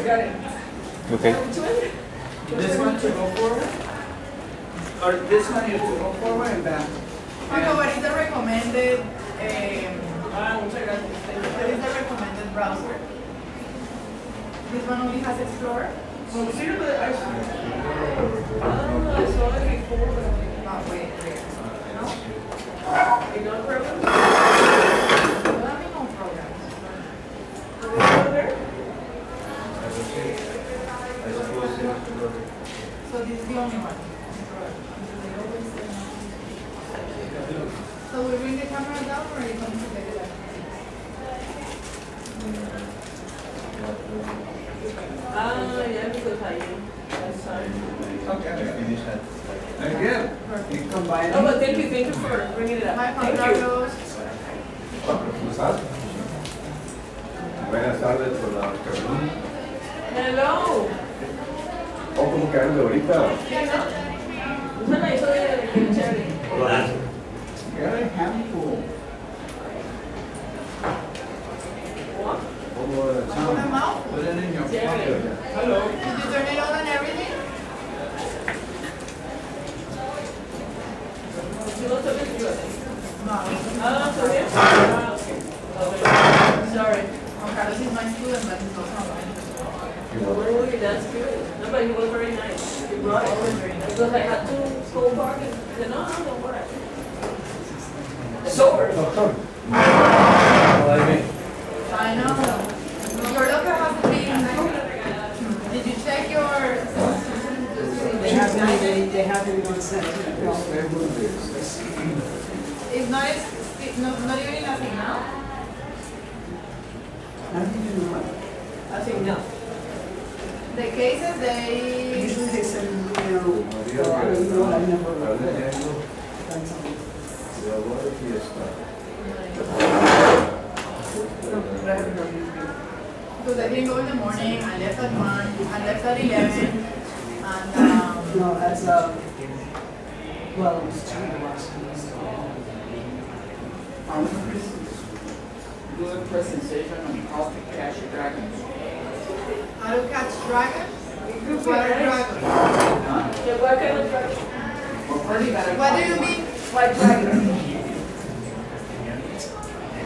got it. Okay. This one to go forward? Or this one is to go forward and back? Okay, what is the recommended, Muchas gracias. what is the recommended browser? This one only has Explorer? So, sí, I saw it before, but Oh, wait. No? you know, program? No have no programs. Is it over there? So this is the only one. So we bring the camera down or are you coming to take it up? Yeah, because that's fine. Okay. Very good. You combine Oh, but it. thank you for bringing it up. My Thank you. contratos. ¿Cómo estás? Buenas tardes por la reunión. Hello. Oh, ¿cómo que ando ahorita? Usted la hizo de Cherry. Got a handful. What? ¿Cómo Put them out. Put it in your Cherry. pocket. Hello. Did you turn it on and everything? You don't talk to you, I think. No. So yeah? Okay. Sorry. Oh, Carlos is my student, but he's also online. Oh, that's good. No, but he was very nice. He brought it. Because I had to go park and he said, no, don't worry. Sore. I know. Your locker has been. Did you check your? They haven't even sent it. It's not. It's not even in a signal. How do you do what? I think no. The cases they. Usually they send, I don't know, I've never done something. Because I didn't go in the morning. I left at 1. I left at 11. And No, as well, it was 2 the last one. Do a presentation on how to catch dragons. how to catch dragons? What are dragons? Yeah, what kind of dragon? Well, first you gotta What do you mean? White dragon.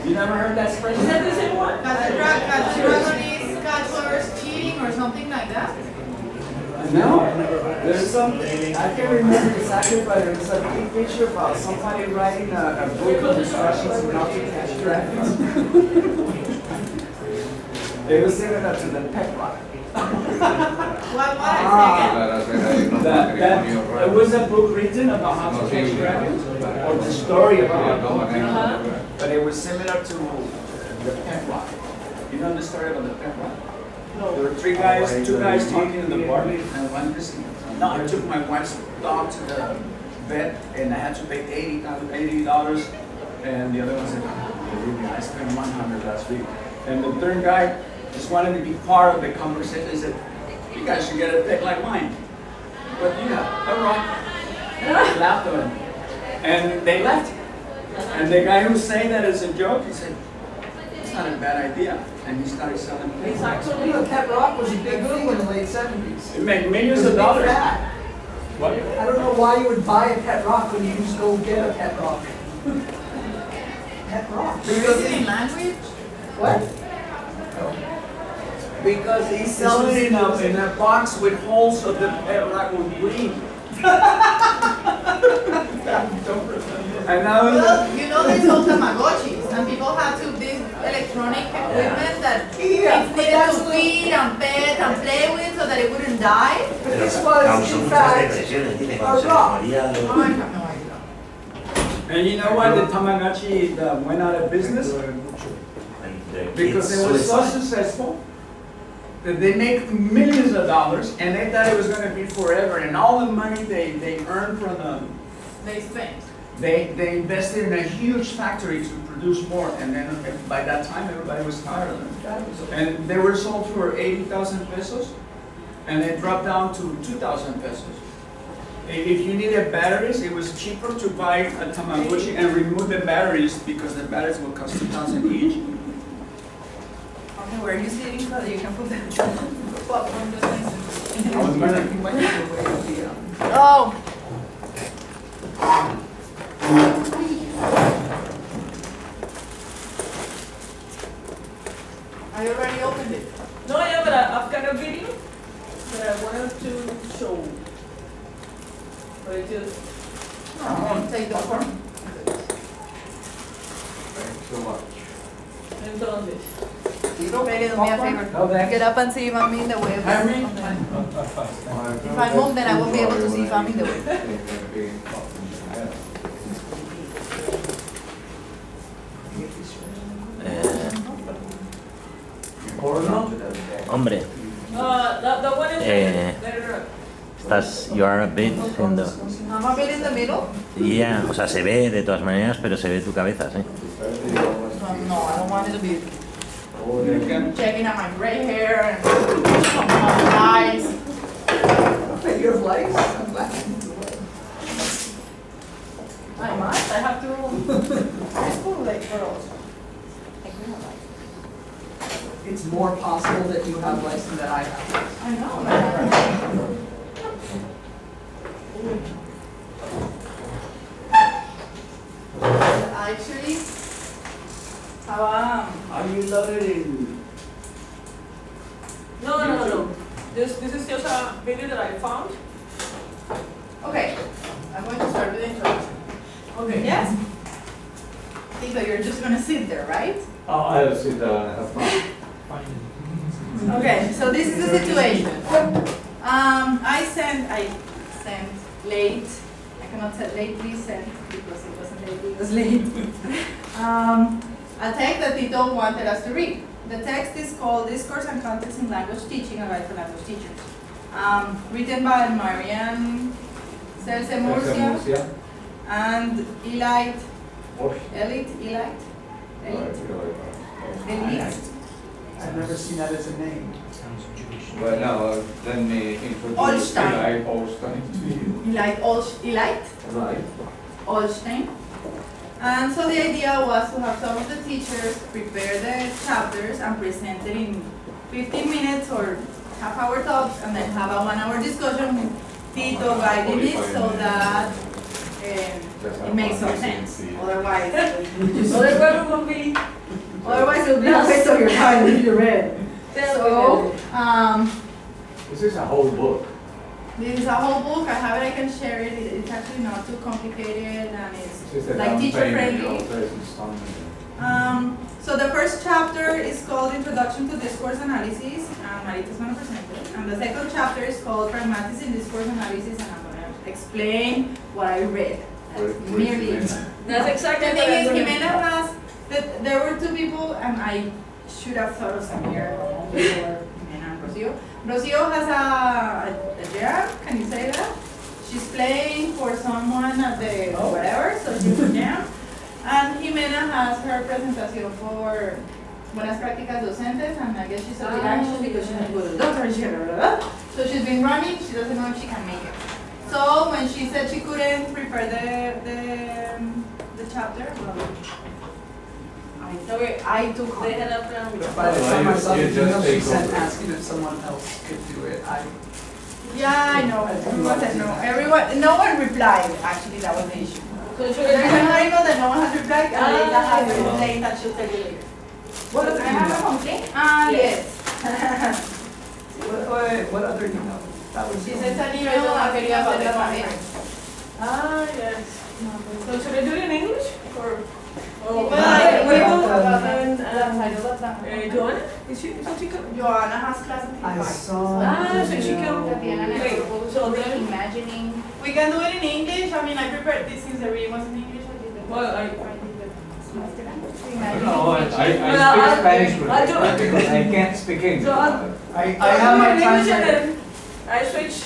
You never heard that Is expression? that the same one? Catch a dragon is catchers cheating or something like that? No, there's something, I can't remember exactly, but there's a big picture about somebody writing a book of instructions on how to catch dragons. It was similar to the pet rock. What I say It was a book written about how to catch dragons, or the story about it. But it was similar to the pet rock. You know the story about the pet rock? There were two guys talking in the bar, and one just, no, I took my wife's dog to the vet, and I had to pay $80, and the other one said, I spent $100 last week. And the third guy just wanted to be part of the conversation. He said, you guys should get a pet like mine. But yeah, all right. And I laughed at him. And they left. And the guy who was saying that as a joke, he said, it's not a bad idea. And he started selling It's pets. actually The pet rock was a big thing in the late 70s. It made millions of dollars. Fat. What? I don't know why you would buy a pet rock when you just go get a pet rock. Pet rock. Is it in language? What? Because he sells it in a box with holes so the pet rock will breathe. And now Well, you know they sold Tamagotchis and people had to this electronic equipment that Yeah, it's but needed that's to what- feed and pet and play with so that it wouldn't die. But this was, in fact, a rock. Oh, I have no idea. And you know why the Tamagotchi went out of business? Because it was so successful that they make millions of dollars and they thought it was going to be forever. And all the money they earned from them, They spent. they invested in a huge factory to produce more. And then by that time, everybody was tired of them. And they were sold for 80,000 pesos and they dropped down to 2,000 pesos. If you needed batteries, it was cheaper to buy a Tamagotchi and remove the batteries because the batteries will cost 2,000 each. Okay, where are you sitting so that you can put them? popcorn just nice. I was gonna Might have to wait till the, Oh. I already opened it. No, yeah, but I've got a video that I wanted to show. But it just, Take the popcorn. Thanks so much. entonces. Ready, do me a favor. No, thanks. Get up and see if I'm in the way. Henry? If I move, then I won't be able to see if I'm in the way. Hombre, The one is better. you are a bit in the... I'm a bit in the middle. Yeah, o sea, se ve de todas maneras, pero se ve tu cabeza, sí. No, I don't want it to be checking out my gray hair and my eyes. okay, you have lights? I'm glad. I must, I have to. High school like girls. It's more possible that you have lights than that I have. I know. Actually, Are you loaded in? No. This is just a video that I found. okay, I'm going to start with the introduction. Okay. Yes? Tito, you're just gonna sit there, right? Oh, I'll sit down and have fun. Okay, so this is the situation. I sent late. I cannot say lately sent because it wasn't late, it was late. A text that Tito wanted us to read. The text is called Discourse and Context in Language Teaching, a guide for language teachers. Written by Marianne Celce Murcia and Elite. I've never seen that as a name. Well, now, let me introduce Olstein. Eli Olstein to you. Elite Right. Olstein. And so the idea was to have some of the teachers prepare the chapters and present it in 15 minutes or half-hour tops, and then have a 1-hour discussion with Tito guiding it so that it makes some sense. Otherwise, otherwise it would be a waste of your time if you read. So, This is a whole book. this is a whole book. I have it. I can share it. It's actually not too complicated, and it's This is a like down teacher payment, friendly. also is installment. So the first chapter is called Introduction to Discourse Analysis, and Marita's going to present it. And the second chapter is called Pragmatics in Discourse Analysis, and I'm going to explain what I read. That's merely it. That's exactly The what thing I'm is, doing. Jimena has, there were two people, and I should have thought of some here before Jimena and Rocio. Rocio has a jam, can you say that? She's playing for someone at the whatever, so she's a jam. And Jimena has her presentación for Buenas Prácticas Docentes, and I guess she's a bit anxious because she's going to go to the doctor and she so she's been running, she doesn't know if she can make it. So when she said she couldn't prepare the chapter, well, I took They it. had a plan. By the time I saw the You just email she take sent over. asking if someone else could do it, Yeah, I know. Everyone said no. No one replied. Actually, that was the issue. So should There's I another email that no one has replied, and Leila has Ah. been saying that she'll tell you later. What other I have a email? complaint? Yes. What other email? That was. She sent an email asking about the conference. yes. So should I do it in English or? Well, I we will. and Joanna, is she coming? Joanna has class at I 5. saw. So she can. Tatiana and I Wait, proposed so to then- imagining. We can do it in English. I mean, I prepared this since the reading was in English. I did the. Well, I- did the imagining. No, I speak Well, Spanish with I'll do it, it. because I can't speak English. So I'll- I have my English and translator. then I switch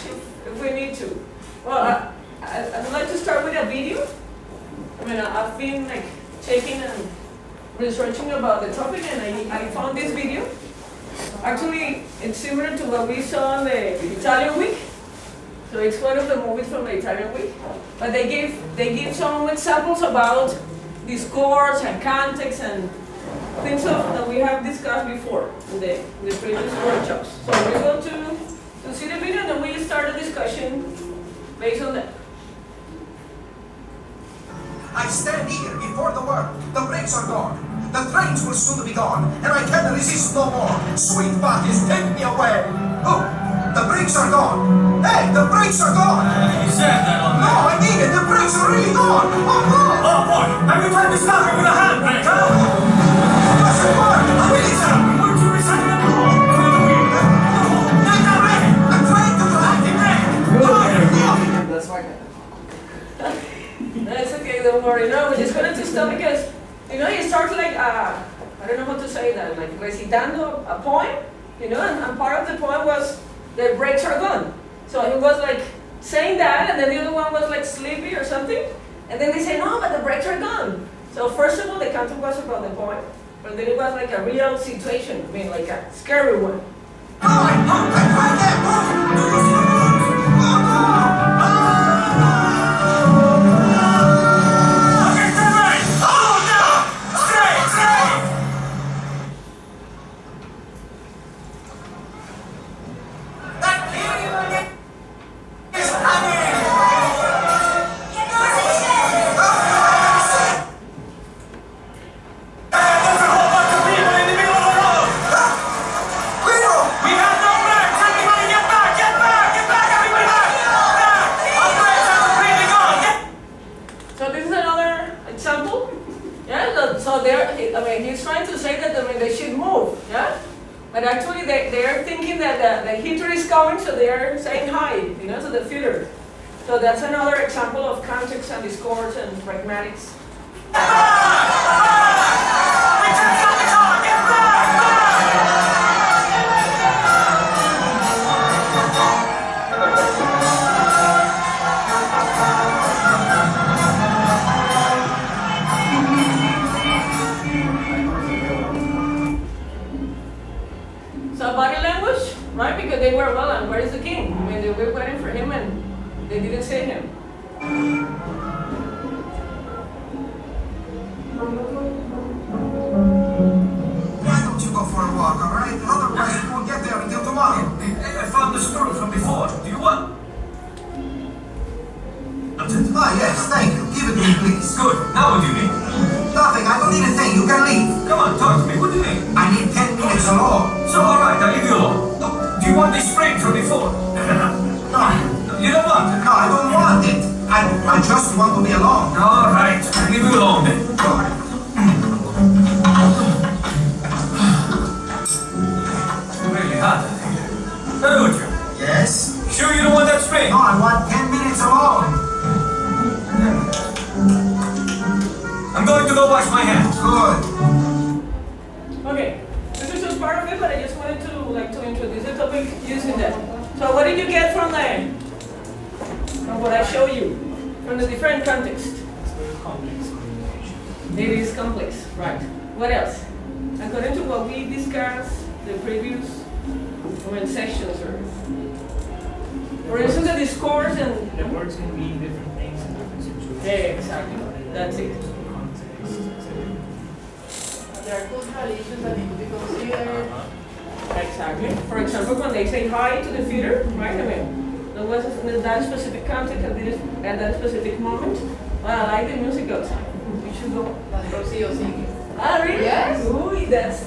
if we need to. Well, I'd like to start with a video. I mean, I've been like checking and researching about the topic, and I found this video. Actually, it's similar to what we saw in the Italian week. So it's one of the movies from the Italian week. But they give some examples about discourse and context and things that we have discussed before in the previous workshops. So we're going to based on that. I stand here before the world. The brakes are gone. The trains will soon be gone, and I can resist no more. Sweet bodies, take me away. Oh, the brakes are gone. Hey, the brakes are gone. You said that on No, I mean it. The brakes are really gone. Oh, no. Oh boy, have you tried to stop it with a handbrake, huh? Doesn't work. I mean it. Weren't you reciting a poem? Through the wheel. Make that ready. I'm trying to drive. That's why. That's okay, don't worry. No, we're just going to stop because, you start like, I don't know how to say that, like recitando a poem, and part of the poem was the brakes are gone. So he was like saying that, and then the other one was like sleepy or something, and then they say, no, but the brakes are gone. So first of all, the canto was about the poem, but then it was like a real situation, like a scary one. He's trying to say that they should move, yeah? But actually they're thinking that the heater is coming, so they're saying hi, to the future. So that's another example of context and discourse and pragmatics. Right, because they were, well, and where is the king? They were waiting for him and they didn't see him. Why don't you go for a walk, all right? Otherwise, we won't get there until tomorrow. I found the screw from before. Do you want? Ah, yes, thank you. Give it to me, please. Good. Now what do you need? Nothing. I don't need a thing. You can leave. Come on, talk to me. What do you need? I need 10 minutes alone. So, all right, I'll leave you alone. Do you want this spring from before? No, You don't want it? no, I don't want it. I just want to be alone. All right, I'll leave you alone then. Really hot out here. Perugia, Yes? sure you don't want that spring? No, I want 10 minutes alone. I'm going to go wash my hands. Good. Okay, this is just part of it, but I just wanted to introduce the topic using that. So what did you get from what I show you? From the different context? It is complex, right. What else? According to what we discussed the previous sessions, or for instance the discourse and The words can mean different things in different situations. yeah, exactly. That's it. Context, etc. There are cultural issues that need to be considered. Exactly. For example, when they say hi to the theater, right? There was that specific context at that specific moment. Well, I like the music outside. We should go. Rocío singing. Ah, really? Yes. Ooh, that's.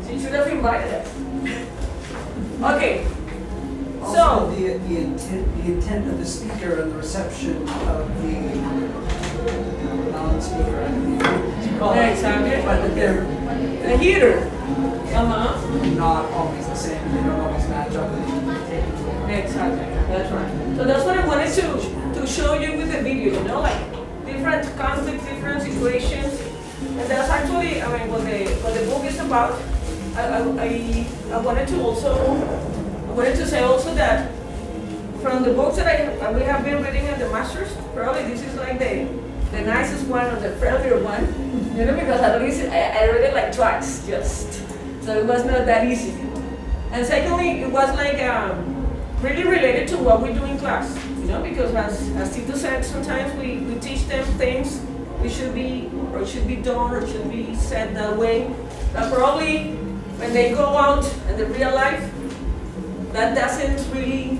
She should have invited us. Okay. Also, So. the intent of the speaker and the reception of the non-speaker, I don't know what you call it. Exactly. But that they're The heater. not always the same, they don't always match up, they can be taken into account. Exactly. That's right. So that's what I wanted to show you with the video. Like different conflicts, different situations, and that's actually, what the book is about. I wanted to say also that from the books that we have been reading at the masters, probably this is like the nicest one or the friendlier one, because at least I read it like twice, so it was not that easy. And secondly, it was like really related to what we do in class, because as Tito said, sometimes we teach them things it should be done or should be said that way, but probably when they go out in the real life, that doesn't really,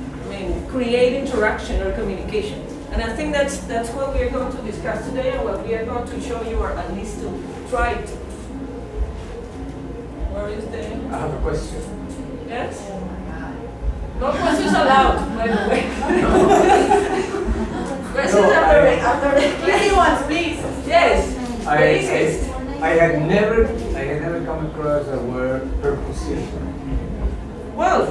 create interaction or communication. And I think that's what we are going to discuss today, and what we are going to show you, or at least to try to. Where is the? I have a question. Yes? No questions allowed, by the way. Questions after Easy ones, please. Yes, the easiest. I had never come across the word preposition. Well,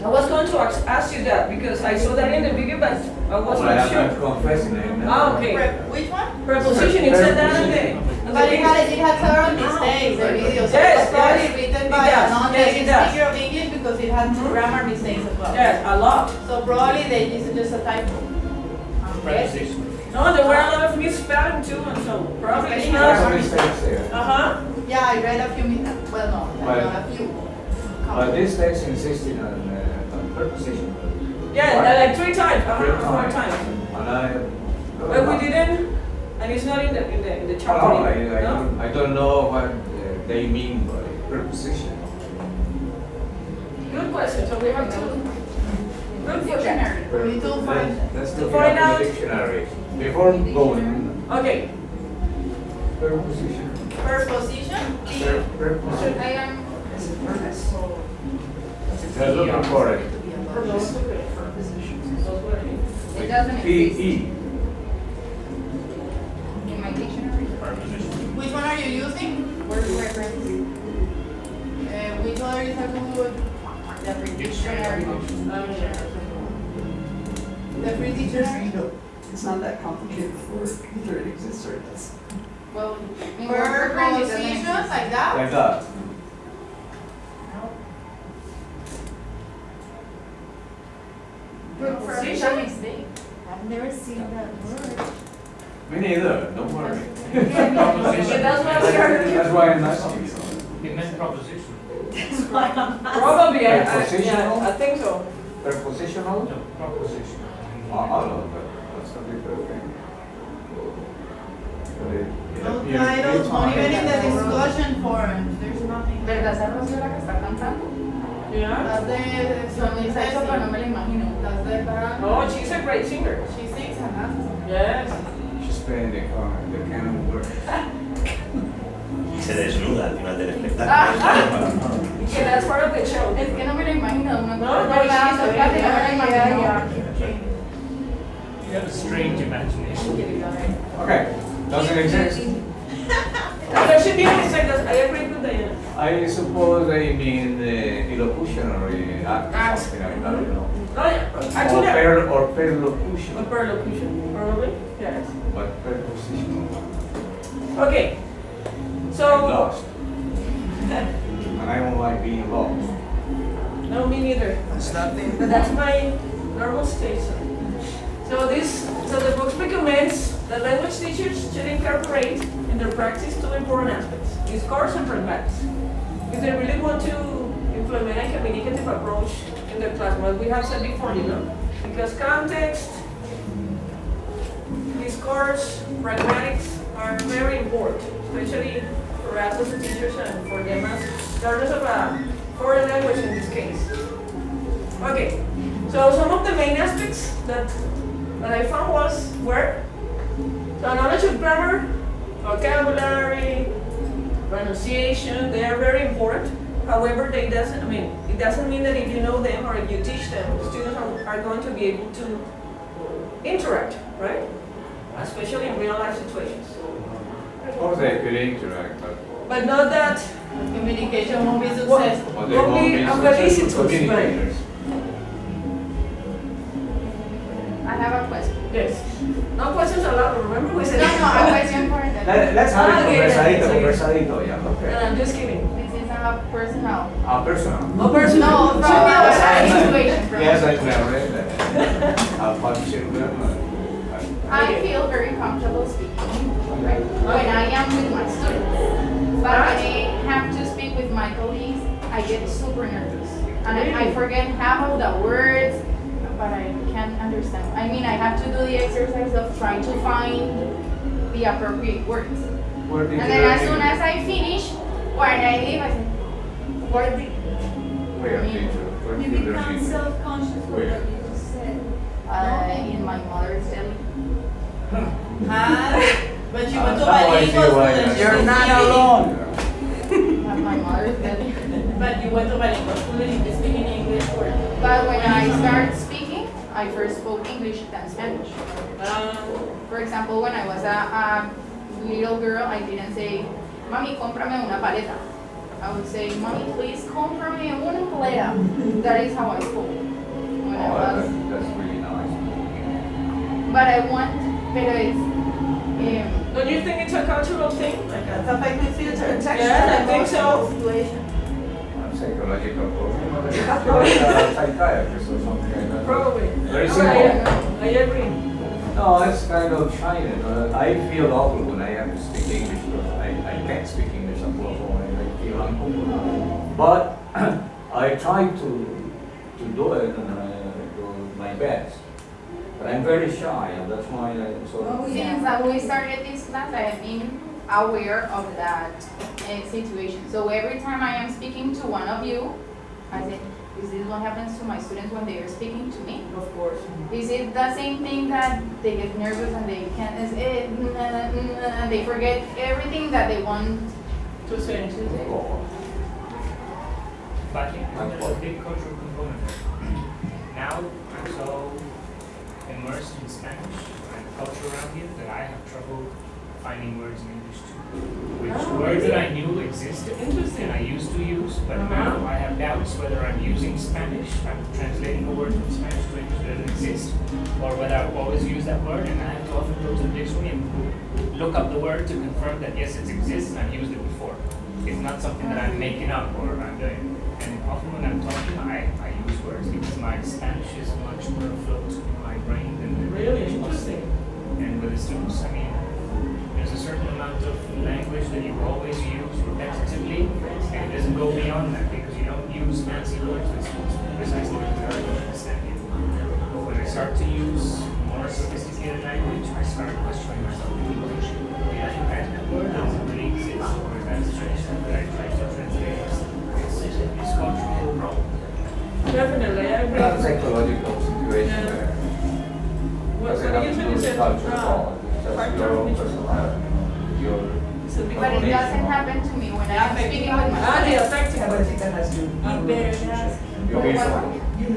I was going to ask you that because I saw that in the video, but I was Well, not I'm sure. confessing it. Ah, okay. Which one? Preposition, it said that in the But it had several mistakes, the video, so Yes, it was probably yes. written It by a does. Yes, it non-native does. speaker of English because it had grammar mistakes as well. Yes, a lot. So probably this is just a typo. Preposition. No, there were a lot of misspelling too, and so probably it's There's not. a mistake there. Uh-huh. Yeah, I read a few, well, no, But- a few. But this text insisting on preposition. Yeah, like 3 times, Three 4 times. times. And I. But we didn't, and it's not in the Oh, chapter. no, No? I don't know what they mean by preposition. Good question, so we have to. Good question. Dictionary, we need to find. Let's To look find it up out- in the dictionary. Before going, Okay, preposition. Preposition? Preposition. I am. Let's look for it. It doesn't P-E. exist in my dictionary. Preposition. Which one are you using? Word reference. Which other is a good? The free dictionary. The free dictionary? No, it's not that complicated for either it exists or it does. Well, word preposition like that? Like that. Preposition? I've never seen that word. Me neither, don't worry. yeah, that's what we heard. That's why I'm asking you. It meant proposition. Probably, Prepositional? I think so. Prepositional? No, proposition. I don't know, but that's a different thing. But it No appears titles, three not even in the times. discussion forums, there's nothing. ¿Verdad esa Rocío la que está cantando? Yeah. That's the, Sonrisa eso, pero no me la imagino. that's the, Oh, she's a great singer. she sings and dances. Yes. She's playing the canon word. Y se desnuda al final del espectáculo. Yeah, that's part of the show. Es que no me lo imagino. No, No, no, she's no, okay. no me lo imagino. You have a strange imagination. Okay, doesn't exist. There should be a mistake, I agree with Diana. I suppose they mean illocutionary act, something like that, you know. Oh, yeah, actually, Or a perlocution, perlocution, probably, yes. but prepositional. Okay, I'm so, lost. And I don't like being lost. no, me neither. But that's my normal state. So the book recommends that language teachers should incorporate in their practice 2 important aspects: discourse and pragmatics. If they really want to implement a communicative approach in their class, what we have said before, you know, because context, discourse, pragmatics are very important, especially for us as teachers and for them as learners of a foreign language in this case. Okay, so some of the main aspects that I found were so knowledge of grammar, vocabulary, pronunciation. They are very important. However, it doesn't mean that if you know them or if you teach them, students are going to be able to interact, right? Especially in real life situations. Of course they could interact, But not that Communication won't be successful. but they Won't won't be be a successful felicitous, communicators. I have a question. yes. No questions allowed. Remember we No, said no, a question for them. Let's have it Okay, conversadito, yeah, And okay. I'm just kidding. This is a personal. Personal. A person. No, from the outside situation. From Yes, I can read that. I'll punch in them. I feel very comfortable speaking English, right? When I am with my students. But when I have to speak with my colleagues, I get super nervous. And I forget half of the words, but I can't understand. I mean, I have to do the exercise of trying to find the appropriate words. Where did And you then learn as soon English? as I finish, when I leave, I say, Where did Where did you You learn become English? self-conscious of what Where? you just said. in my mother's belly. But you went to Now I see bilingual why school and you're you Not speak alone. At my mother's belly. But you went to bilingual school and you speak in English or? But when I started speaking, I first spoke English then Spanish. For example, when I was a little girl, I didn't say, Mami, cómprame una paleta. I would say, Mami, please cómprame una paleta. That is how I spoke when I was. That's really nice. But I want, pero it's, Don't you think it's a cultural thing? Like It's affecting future and texture. Yeah, I think so. Situation. Psychological problem. Like a psychiatrist or something like that. Probably. Very I agree. No, it's kind of shiny. I feel awful when I have to speak English because I can't speak English at all. I feel uncomfortable. But I try to do it and I do my best. But I'm very shy and that's why I sort of... since we started this class, I have been aware of that situation. So every time I am speaking to one of you, I say, is this what happens to my students when they are speaking to me? Of course. Is it the same thing that they get nervous and they can't, and they forget everything that they want To say. to say? But I think there's a big cultural component there. Now I'm so immersed in Spanish and the culture around here that I have trouble finding words in English too. Which words that I knew existed and I used to use, but now I have doubts whether I'm using Spanish, I'm translating a word from Spanish to English that doesn't exist, or whether I've always used that word and I have to often go to the dictionary and look up the word to confirm that yes, it exists and I've used it before. It's not something that I'm making up or I'm doing. And often when I'm talking, I use words because my Spanish is much more afloat in my brain than the Really English was. interesting. And with the students, I mean, there's a certain amount of language that you always use repetitively, and it doesn't go beyond that because you don't use fancy words with students precisely because they don't understand you. But when I start to use more sophisticated language, I start questioning myself. That word doesn't really exist, or that's a tradition that I try to translate. It's cultural. Definitely, I agree. That's a psychological situation Yeah. there. What Doesn't do have you to think do you with said? culture at all. It's just your own personality. Your But it doesn't happen to me when I'm speaking with my The students. effect. Yeah, but I think that has to do with your visual. you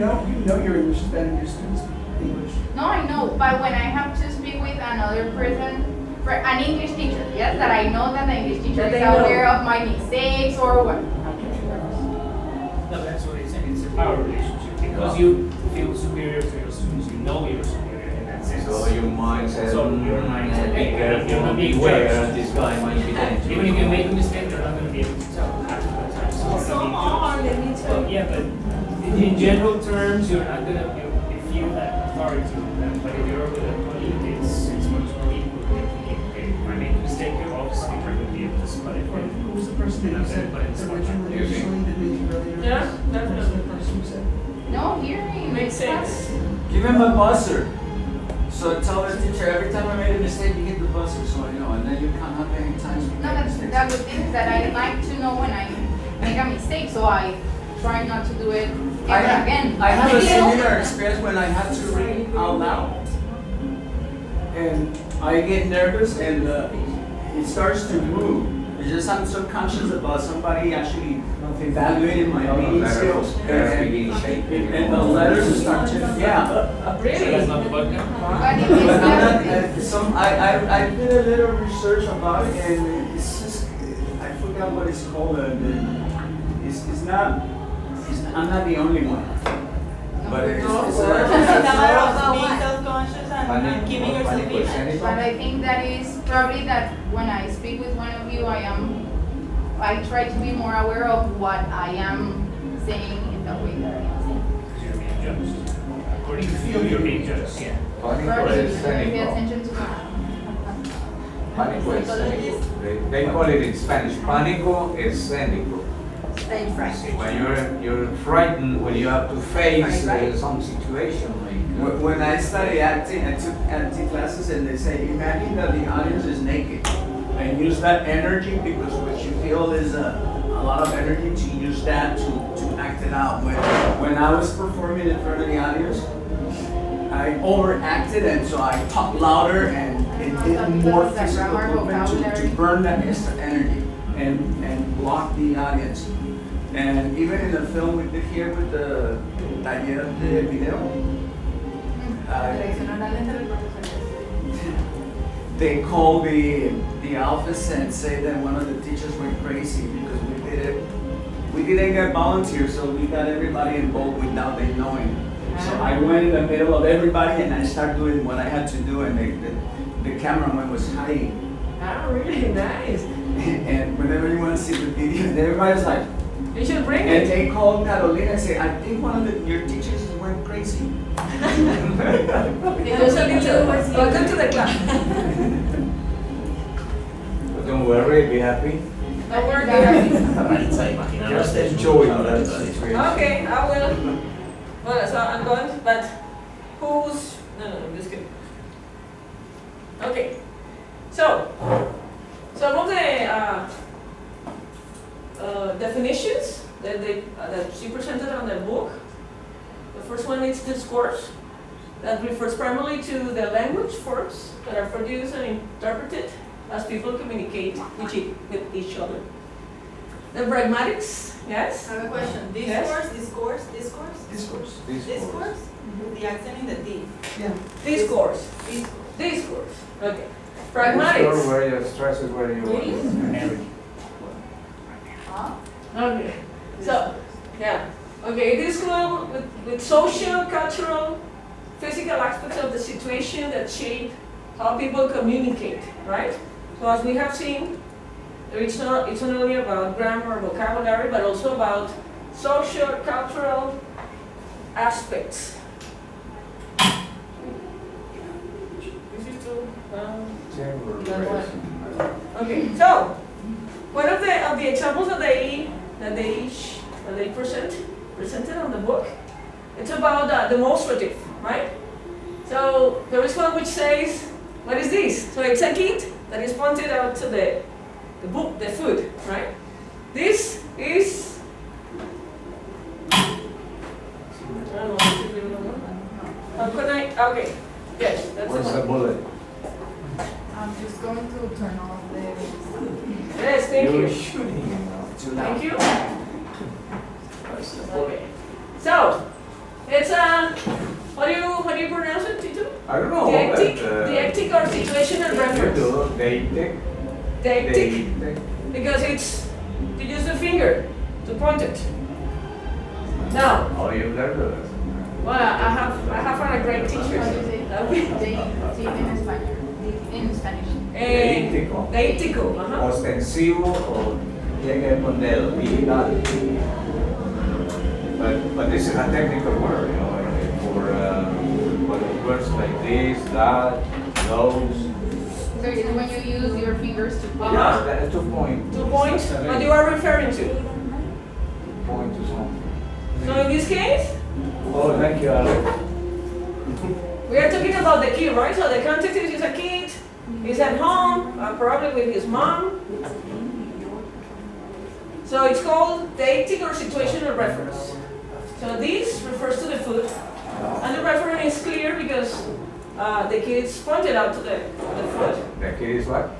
know your English is better than your students speak English. No, I know, but when I have to speak with another person, for an English teacher, yes, that I know that the English teacher That is they know. aware of my mistakes or what. No, that's what it's saying. It's a power relationship because you feel superior to your students. You know you're superior in that sense. So your mind says, So your mind says, be hey, you're careful, not being beware, judged. this guy might be dangerous. Even if you make a mistake, they're not going to be able to tell half the time. So you're not being judged. Well, yeah, but in general terms, you're not going to you feel that authority with them. But if you're with a colleague, it's much more equal. If I make a mistake, you're obviously not going to be able to spot it. Who was the person that you said originally You think? that made you really nervous? Yeah, Who was definitely. the person who said? No, hearing Makes sense. Give him a buzzer. So tell the teacher, every time I made a mistake, you hit the buzzer so I know. And then you count how many times you No, made that's mistakes. the good thing is that I like to know when I make a mistake, so I try not to do it ever again. I have a similar experience when I have to read out loud. And I get nervous and it starts to move. It's just I'm subconscious about somebody actually evaluating my reading skills. And the letters start to, yeah. So that's not the vodka? But it But is I'm the, not, I did a little research about it and it's just, I forgot what it's called. It's not, I'm not the only one. But it's but I think that is probably that when I speak with one of you, I try to be more aware of what I am saying in the way that I am saying. Because you're being judged. According to you, you're being judged, yeah. Probably Pánico because es I pay escénico. attention to that. Pánico escénico. They call it in Spanish, pánico escénico. Stage fright. When you're frightened, when you have to face Right. some situation like. When I studied acting, I took acting classes and they say, imagine that the audience is naked. And use that energy because what you feel is a lot of energy to use that to act it out. When I was performing in front of the audience, I overacted, and so I talked louder, and it did more That physical grammar, movement to vocabulary. burn that extra energy and block the audience. And even in the film we did here with the taller de video, Dirección oral entre los profesores. they called the office and say that one of the teachers went crazy because we didn't get volunteers, so we got everybody involved without them knowing. So I went in the middle of everybody and I started doing what I had to do, and the cameraman was hiding. Ah, really nice. And whenever you want to see the video, everybody's like, You should bring and it. they called Carolina and said, I think one of your teachers went crazy. Just a little. Welcome to the class. But don't worry, be happy. Don't worry, baby. Just enjoy that situation. Okay, I will. Well, so I'm going, but who's, no, I'm just kidding. Okay, so, some of the definitions that she presented on the book. The first one is discourse, that refers primarily to the language forms that are produced and interpreted as people communicate with each other. The pragmatics, yes? I have a question. Yes. Discourse? Discourse. Discourse? The accent in the D. Yeah. Discourse. Discourse. Okay. Pragmatics. Sure where your stress is where you are. Huh? Okay. So, yeah. Okay, it is good with social, cultural, physical aspects of the situation that shape how people communicate, right? So as we have seen, it's not only about grammar or vocabulary, but also about social, cultural aspects. This is true. Okay, so one of the examples that they presented on the book, it's about demonstrative, right? So there is one which says, what is this? So it's a kid that is pointed out to the food, right? This is, I don't know, how can I, okay, yes, that's Where's the the one. bullet? I'm just going to turn off the. Yes, thank You're you. shooting him now. Thank you. Okay. So, it's what do you pronounce it, Tito? I don't know. Deictic, but, deictic or situational reference. Deictic. Deictic, because it's to use the finger to point it. Now, Oh, you learned it. well, I have a great teacher. How do you say That we- in Spanish? In Spanish. Deíctico. Deíctico, ajá. Ostensivo o tiene que ver con dedo, digital. But this is a technical word, you know, for words like this, that, those. So it's when you use your fingers to point. Uh-huh. Yeah, to point. 2 points. What you are referring to? Point to something. So in this case, Oh, thank you, Alex. we are talking about the kid, right? So the context is a kid, he's at home, probably with his mom. So it's called deictic or situational reference. So this refers to the food, and the reference is clear because the kids pointed out to the food. The kid is what?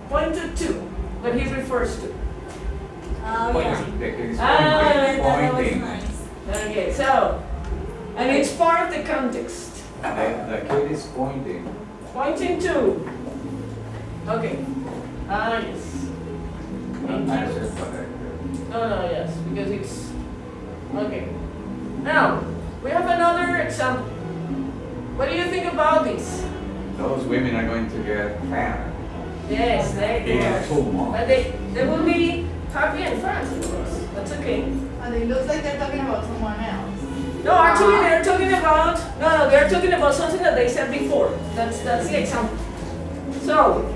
Pointed to, what he refers to. Oh, yeah. The kid is Ah, pointing. Okay, so, and it's part of the context. The kid is pointing. Pointing to. Okay. Yes. Thank I you. said, but No, yes, because it's, okay. Now, we have another example. What do you think about this? those women are going to get fat. Yes, they Yeah, are. too much. But they will be happy and fast, of course. That's okay. And it looks like they're talking about someone else. No, actually, they're talking about, no, they're talking about something that they said before. That's the example. So,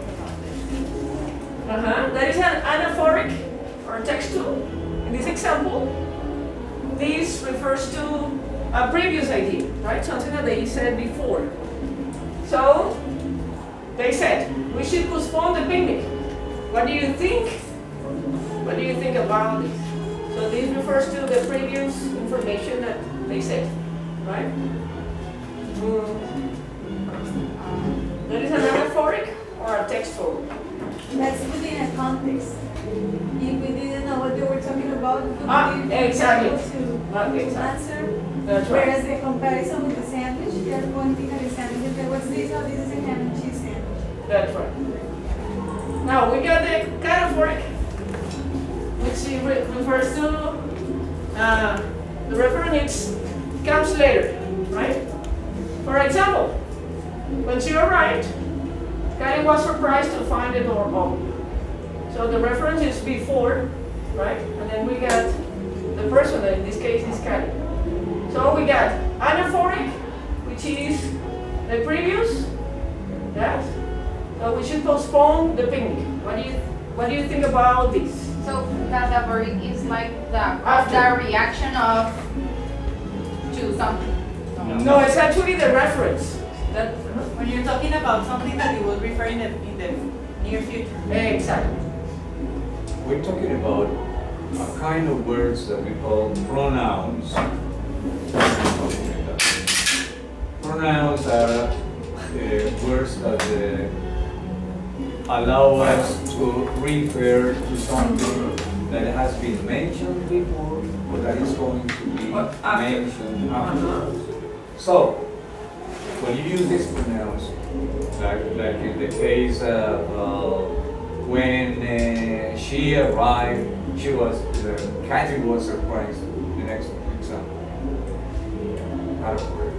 that is an anaphoric or textual. In this example, this refers to a previous idea, right? Something that they said before. So, they said, we should postpone the picnic. What do you think? What do you think about this? So this refers to the previous information that they said, right? That is an anaphoric or a textful? That's within a context. If we didn't know what they were talking about, we would be Exactly. able to answer. That's right. Whereas the comparison with the sandwich, they're pointing at the sandwich and say, what's this? Oh, this is a ham and cheese sandwich. That's right. Now we got the cataphoric, which refers to the reference comes later, right? For example, when she arrived, Karen was surprised to find the door open. So the reference is before, right? And then we got the person, in this case is Karen. So we got anaphoric, which is the previous, yes? So we should postpone the picnic. What do you think about this? So that the verb is like After. the reaction of to something. No, it's actually the reference. That, When you're talking about something that you would refer in the near future. exactly. We're talking about a kind of words that we call pronouns. Pronouns are words that allow us to refer to something that has been mentioned before or that is going to be Or after. mentioned afterwards. So, when you use these pronouns, like in the case of when she arrived, Kathy was surprised. The next example. Out of word.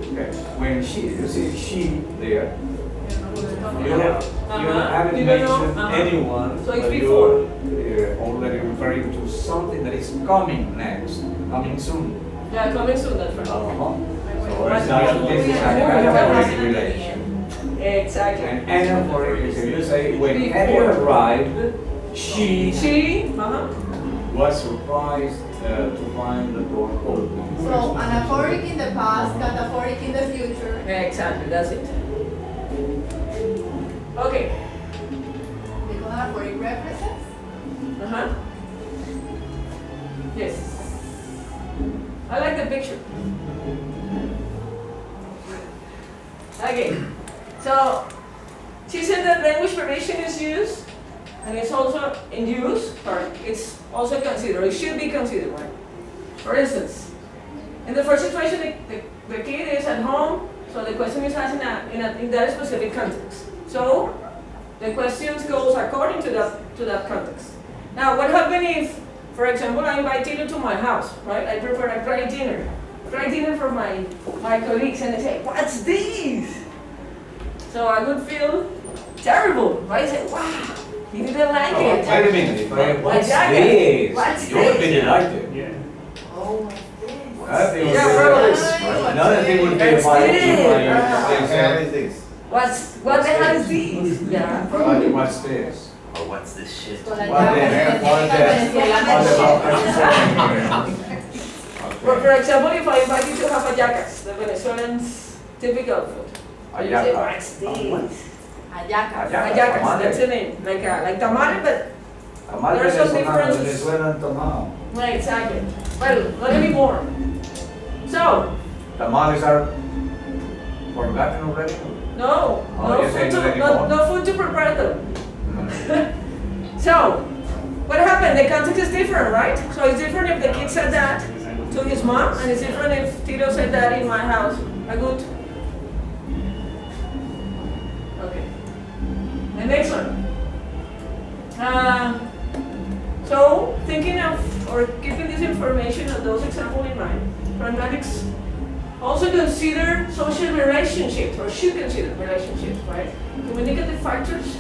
Okay. When you see she there, you haven't You don't know, mentioned anyone, So it's but before. you're already referring to something that is coming next, coming soon. Yeah, coming soon, that's right. So But this is a kind of a relation. Exactly. And anaphoric is if you say when Kathy arrived, she She, was surprised to find the door open. So anaphoric in the past, cataphoric in the future. exactly, that's it. Okay. They call anaphoric references. Yes. I like the picture. Okay. So, she said that language variation is used, and it's also in use, or it's also considered, it should be considered, right? For instance, in the first situation, the kid is at home, so the question is asked in that specific context. So, the questions goes according to that context. Now, what happens if, for example, I invite you to my house, right? I prepare a great dinner for my colleagues, and they say, "What's this?" So I would feel terrible, right? I say, "Wow, you didn't like it." Wait a minute, if I, what's jacket. this? What's You would this? really liked it. Yeah. Oh, what's this? That thing would Yeah, be- probably. Another thing would be That's if I it. say, What the hell is this? Yeah, probably. what's this? Or what's this shit? So that What the heck, what Or for example, if I invite you to have a jacas, the Venezuelans' typical food. You say, Ayaca. "What's this?" Ayaca. Ayaca. Hallacas, Tamale. that's the name. Like tamale, but Tamal There are some venezolano, differences. Venezuelan tamal. right, exactly. Well, not anymore. So, Tamales are forgotten already? no, Oh, no you're saying food not to, anymore? no food to prepare them. So, what happened? The context is different, right? So it's different if the kid said that to his mom, and it's different if Tito said that in my house. A good. Okay. The next one. So, thinking of or keeping this information of those examples in mind, pragmatics also consider social relationships, or should consider relationships, right? Communicative factors,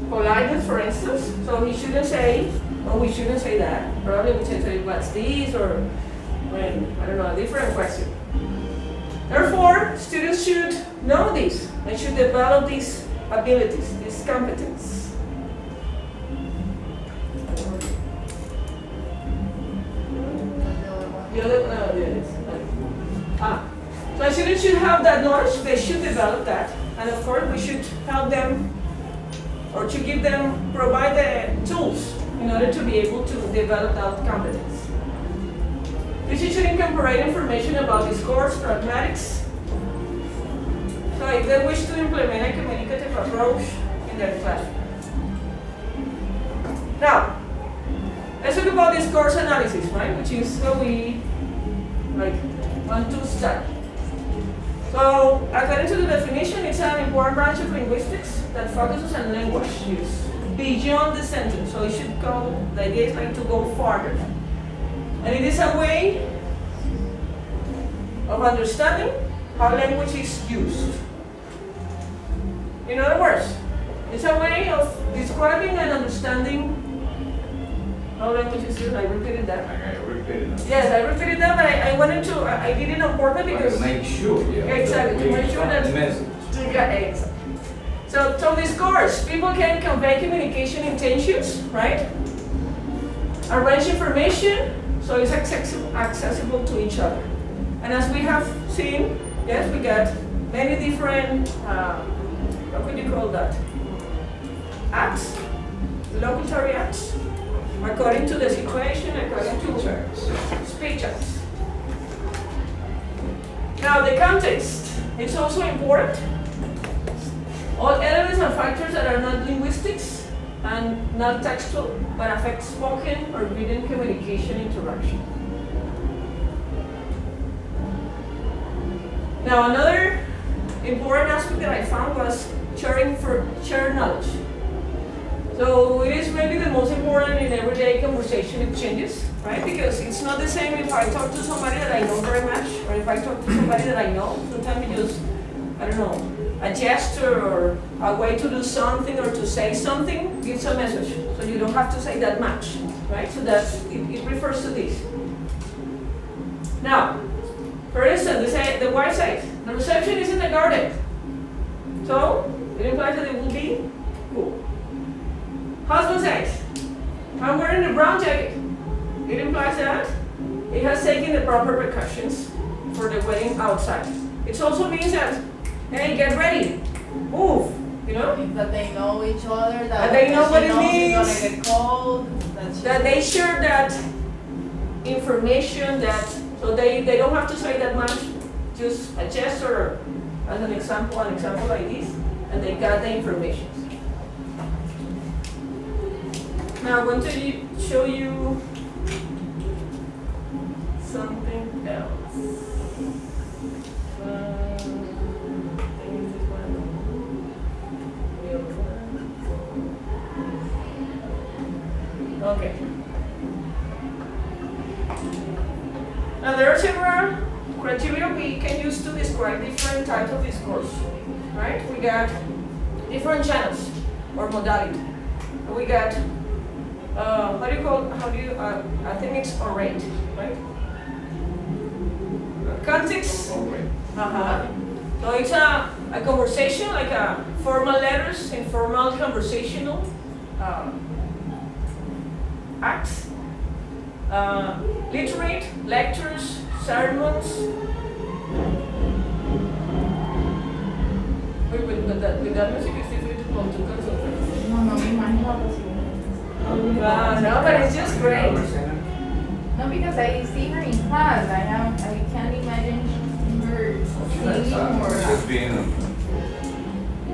politeness, for instance. So he shouldn't say, or we shouldn't say that. Probably we should say, "What's this?" or when, I don't know, a different question. Therefore, students should know this and should develop these abilities, these competence. The other, no, there it is. So students should have that knowledge, they should develop that, and of course we should help them or to give them, provide the tools in order to be able to develop that competence. This should incorporate information about discourse, pragmatics, So if they wish to implement a communicative approach in their classroom. Now, let's talk about discourse analysis, right? Which is where we want to start. So, according to the definition, it's an important branch of linguistics that focuses on language use beyond the sentence. So it should go, the idea is like to go farther. And it is a way of understanding how language is used. In other words, it's a way of describing and understanding how language is used. I repeated that. I repeated that. Yes, I repeated that, but I wanted to, I did it on purpose because. To make sure, yeah. Exactly, to make sure that. The message. Yeah, exactly. So, from discourse, people can convey communication intentions, right? Arrange information, so it's accessible to each other. And as we have seen, yes, we got many different, what could you call that? Acts, locutory acts, according to the situation, according to speech acts. Now, the context is also important. All elements and factors that are not linguistics and not textual, but affect spoken or written communication interaction. Now, another important aspect that I found was shared knowledge. So it is maybe the most important in everyday conversation exchanges, right? Because it's not the same if I talk to somebody that I know very much, or if I talk to somebody that I know. Sometimes you just, I don't know, a gesture or a way to do something or to say something gives a message. So you don't have to say that much, right? So that's, it refers to this. Now, for instance, the wife says, the reception is in the garden. So, it implies that it will be cool. Husband says, I'm wearing a brown jacket. It implies that it has taken the proper precautions for the wedding outside. It also means that, hey, get ready, move, you know? That they know each other, that they know what it means, she's gonna get cold, that they share that information, that so they don't have to say that much, just a gesture as an example like this, and they got the information. Now I'm going to show you something else. Okay. Now there are several criteria we can use to describe different types of discourse, right? We got different channels or modality. We got, I think it's orate, right? Context. So it's a conversation, like a formal letters, informal conversational acts, literate, lectures, sermons. With that music is difficult to concentrate. No, me imagino No, but it's just great. No, because I see her in class. I can't imagine her singing or. She's been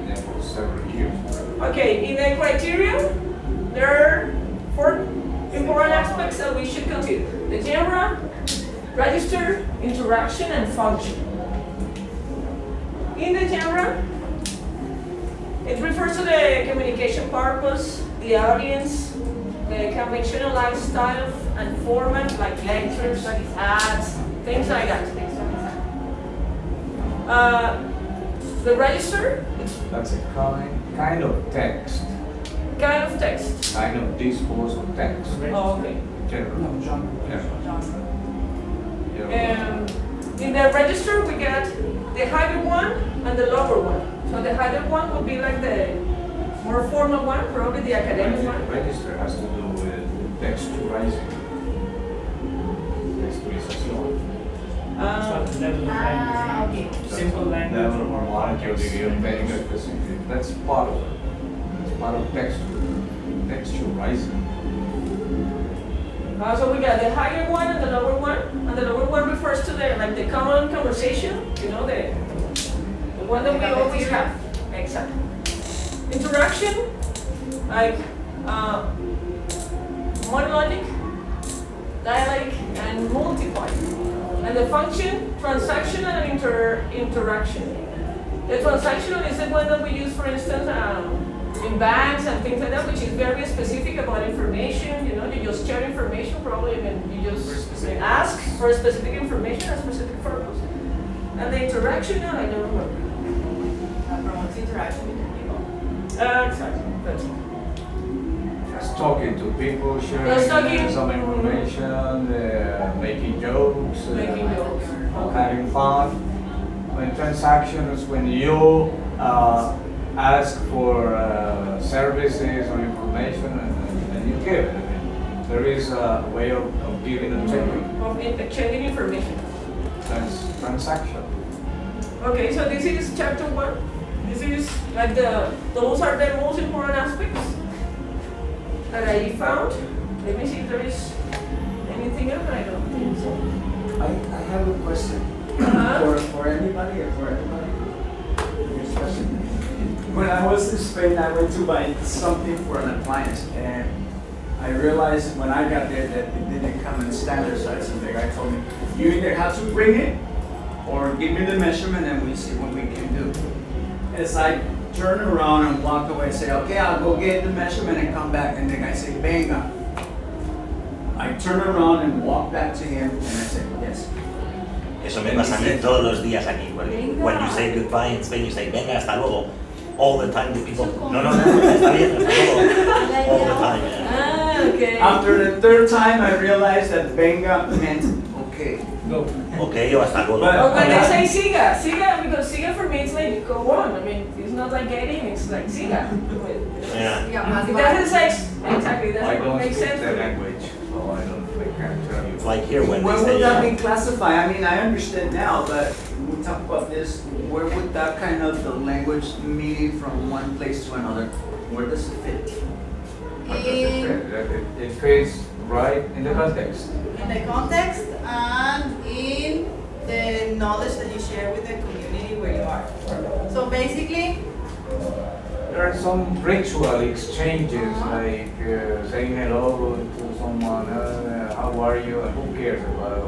there for several years. Okay, in the criteria, there are 4 important aspects that we should consider: the genre, register, interaction, and function. In the genre, it refers to the communication purpose, the audience, the conventional lifestyle and format, like lectures, ads, things like that. The register, That's a kind of text. kind of text. Kind of discourse of text. Oh, okay. General. In the register, we get the higher one and the lower one. So the higher one would be like the more formal one, probably the academic one. Register has to do with textualizing. Textualización. So the level of language. Okay. Simple language or more complex. Very specific. That's part of it. It's part of textualizing. So we got the higher one and the lower one, and the lower one refers to the common conversation, you know, the one that we always have. Exactly. Interaction, like monologic, dialectic, and multiply. And the function, transactional and interaction. The transactional is the one that we use, for instance, in banks and things like that, which is very specific about information. You know, you just share information probably, and you just ask for specific information, a specific purpose. And the interactional, I don't remember. Promotes interaction between people. Exactly. That's it. Just talking to people, sharing Just talking. some information, making jokes, Making jokes. having fun. When transactions, when you ask for services or information and you give it. I mean, there is a way of giving and taking. Of exchanging information. Transaction. Okay, so this is chapter 1. This is like those are the most important aspects that I found. Let me see if there is anything else, but I don't think so. I have a question. For anybody or for everybody? Your question. When I was in Spain, I went to buy something for an appliance, and I realized when I got there that it didn't come in standard size. And the guy told me, you either have to bring it or give me the measurement and we'll see what we can do. As I turn around and walk away and say, okay, I'll go get the measurement and come back, and the guy said, venga. I turn around and walk back to him and I said, yes. Eso me pasa a mí todos los días aquí. When you say goodbye in Spain, you say venga, hasta luego. All the time with people. No, está bien, hasta luego. All the time. Yeah. Okay. After the third time, I realized that venga meant okay. Okay, o hasta luego. But- Or when they say siga, because siga for me it's like go on. I mean, it's not like getting, it's like siga. Yeah. Yeah, It doesn't say exactly, I that don't makes speak sense. the language, so I can't tell you. Like here when Where they say would that be classified? I mean, I understand now, but we talk about this, where would that kind of the language meaning from one place to another, where does it fit? It fits right in the context. In the context and in the knowledge that you share with the community where you are. So basically, There are some ritual exchanges, like saying hello to someone, how are you, and who cares about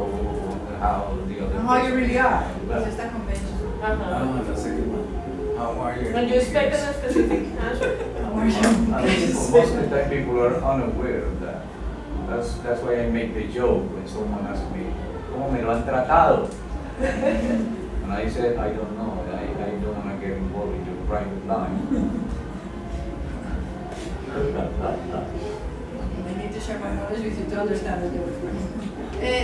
how the other how you person really is. are. It's just a convention. Uh-huh. That's a good one. How are you? When you expect a specific answer. How are you? I mean, most of the time people are unaware of that. That's why I make the joke when someone asks me, ¿Cómo me lo han tratado? And I said, I don't know. I don't want to get involved in your private life. I need to share my knowledge with you to understand the difference.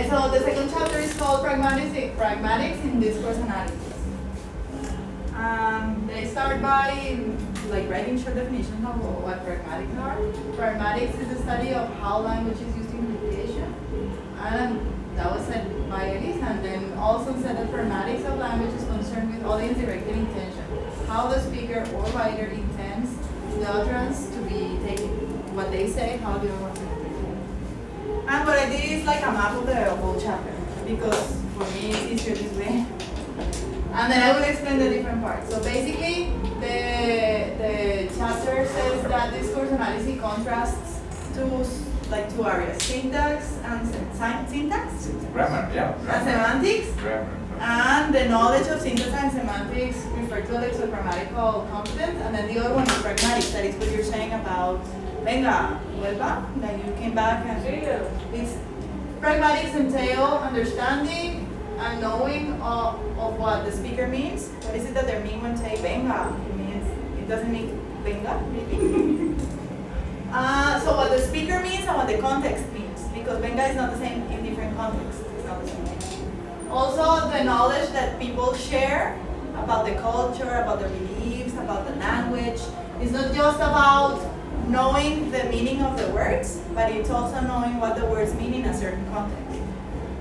So the second chapter is called Pragmatics in Discourse Analysis. They start by like writing short definitions of what pragmatics are. Pragmatics is the study of how language is used in communication, and that was said by Elise. And then also said that pragmatics of language is concerned with audience-directed intention, how the speaker or writer intends the utterance to be taken, what they say, how the other one takes it. And what I did is like a map of the whole chapter, because for me it's easier this way. And then I will explain the different parts. So basically, the chapter says that discourse analysis contrasts two areas: syntax and syntax, Grammar, yeah. and semantics. Grammar. And the knowledge of syntax and semantics refer to lexicogrammatical competence, and then the other one is pragmatics. That is what you're saying about venga, vuelva, that you came back and it's pragmatics entail understanding and knowing of what the speaker means. What is it that they mean when say venga? It doesn't mean venga, maybe. So what the speaker means and what the context means, because venga is not the same in different contexts. It's not the same. Also, the knowledge that people share about the culture, about their beliefs, about the language. It's not just about knowing the meaning of the words, but it's also knowing what the words mean in a certain context.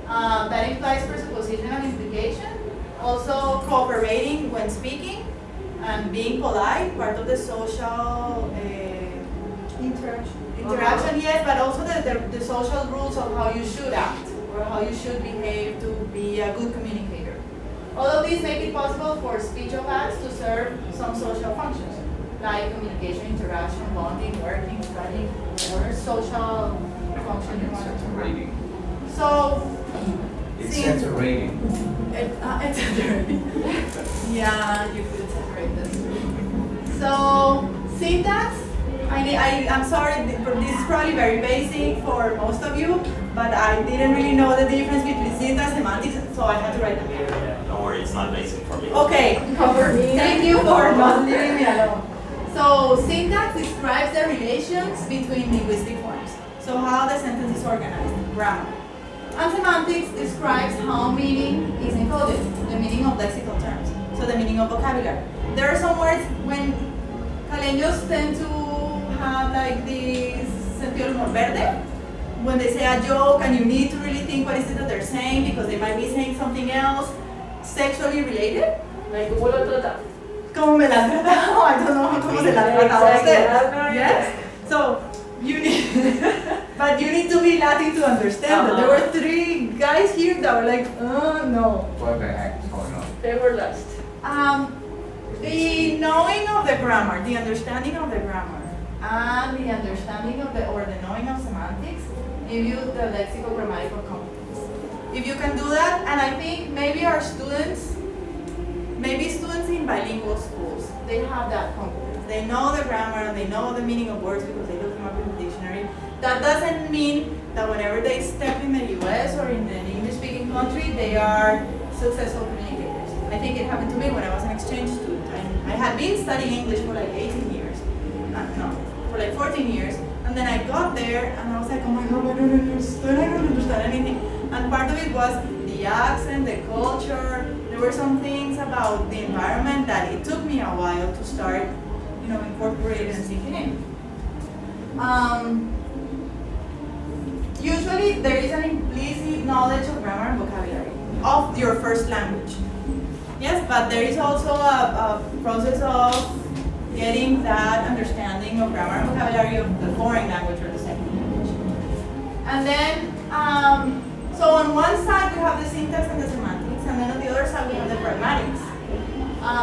That implies presupposition and implication. Also, cooperating when speaking and being polite, part of the social interaction, yes, but also the social rules of how you should act or how you should behave to be a good communicator. All of these make it possible for speech of acts to serve some social functions, like communication, interaction, bonding, working, studying, whatever social function you want to It's a rating. So, It since- sets a rating. it's yeah, you could separate this. So, syntax, I'm sorry, this is probably very basic for most of you, but I didn't really know the difference between syntax and semantics, so I had to write them here. Don't worry, it's not basic for me. Okay, thank you for not leaving me alone. So, syntax describes the relations between linguistic forms. So, how the sentence is organized, grammar. And semantics describes how meaning is encoded, the meaning of lexical terms, so the meaning of vocabulary. There are some words when caleños tend to have like this sentido del humor verde, when they say a joke and you need to really think what is it that they're saying because they might be saying something else sexually related. Like, ¿cómo lo trata? ¿Cómo me la han tratado? I don't know cómo se la han tratado a usted. Yes? So, you need, but you need to be Latin to understand that. There were 3 guys here that were like, oh no. What the heck is going on? They were lost. The knowing of the grammar, the understanding of the grammar, and the understanding of the, or the knowing of semantics, give you the lexical grammatical competence. If you can do that, and I think maybe our students, maybe students in bilingual schools, they have that competence. They know the grammar and they know the meaning of words because they look them up in the dictionary. That doesn't mean that whenever they step in the US or in an English-speaking country, they are successful communicators. I think it happened to me when I was an exchange student. I had been studying English for like 18 years. No, for like 14 years. And then I got there and I was like, oh my God, I don't understand anything. And part of it was the accent, the culture. There were some things about the environment that it took me a while to start, incorporating and sinking in. Usually there is an implicit knowledge of grammar and vocabulary of your first language. Yes, but there is also a process of getting that understanding of grammar and vocabulary of the foreign language or the second language. And then, so on one side we have the syntax and the semantics, and then on the other side we have the pragmatics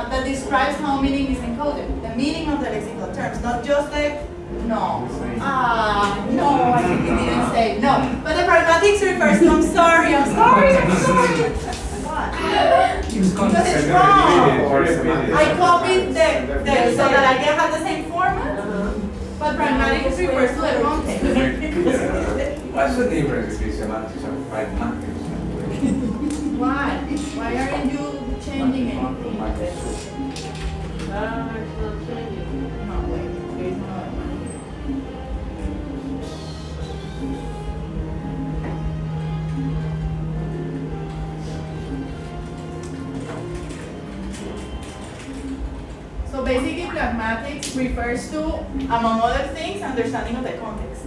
that describes how meaning is encoded, the meaning of the lexical terms, not just the no. No, I think we didn't say no. But the pragmatics refers to, I'm sorry. What? Because it's wrong. I copied the so that I can have the same format, but pragmatics refers to the context. What's the difference between semantics and pragmatics? Why? Why aren't you changing anything? It's not changing. No, wait, there's another one. So basically, pragmatics refers to, among other things, understanding of the context.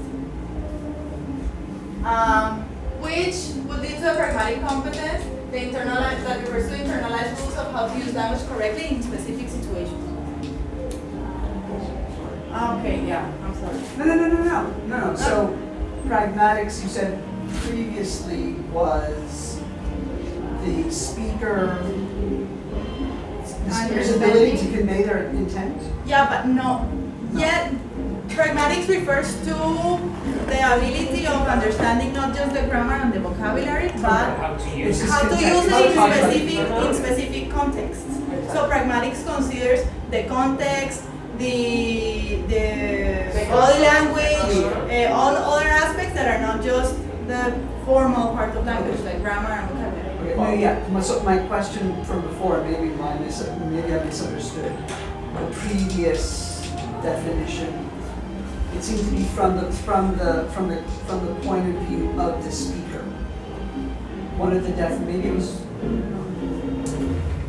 Which would lead to a pragmatic competence, that refers to internalized rules of how to use language correctly in specific situations. Okay, yeah, I'm sorry. No. So, pragmatics, you said previously was the speaker's ability to convey their intent? Yeah, but no. Yet, pragmatics refers to the ability of understanding not just the grammar and the vocabulary, but How to use it. how to use it in specific contexts. So pragmatics considers the context, the body language, all other aspects that are not just the formal part of language, like grammar and vocabulary. Okay, no, yeah. So my question from before, maybe I misunderstood the previous definition. It seemed to be from the point of view of the speaker. One of the maybe it was.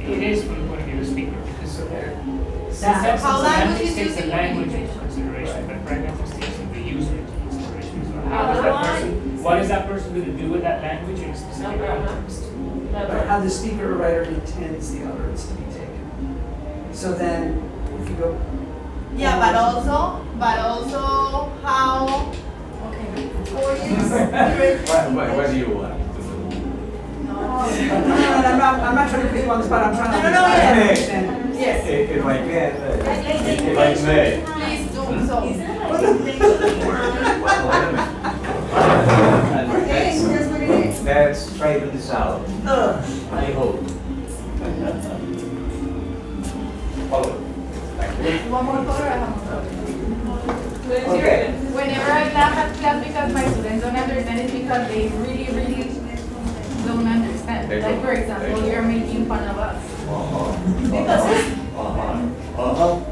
It is from the point of view of the speaker, because so there. How language is takes the using language into consideration, but pragmatics takes the user into consideration as well. How is that person? What is that person going to do with that language in a specific context? But how the speaker or writer intends the utterance to be taken. So then, if you go. Yeah, but also how. Okay, 4 years. What do you want to do? No. I'm not trying to put you on the spot, I'm trying to No, no, understand. Yes, If I can, if I may. Please do so. Okay, that's what it is. Let's straighten this out. I hope. Follow. Thank you. You want more color? I have more color. Let's hear Okay. it. Whenever I laugh at class because my students don't understand, it's because they really, really don't understand. They Like don't. for example, They you're making fun of us.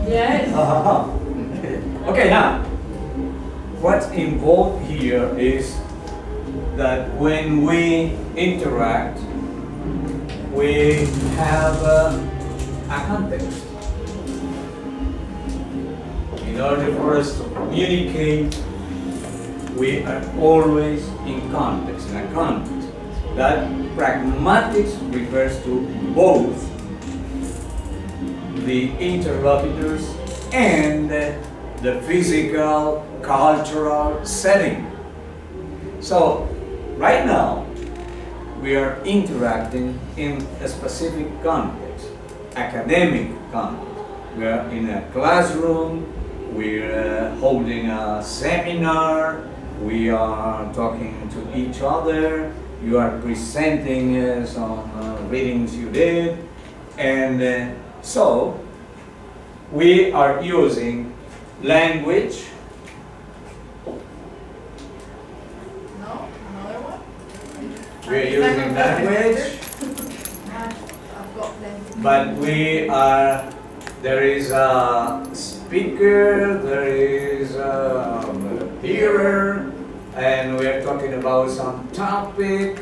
Yes. Okay, now, what's involved here is that when we interact, we have a context. In order for us to communicate, we are always in context, in a context. That pragmatics refers to both the interlocutors and the physical, cultural setting. So, right now, we are interacting in a specific context, academic context. We are in a classroom, we're holding a seminar, we are talking to each other, you are presenting some readings you did, and so we are using language. no, another one? We're using language, I've got plenty. but there is a speaker, there is a hearer, and we're talking about some topic,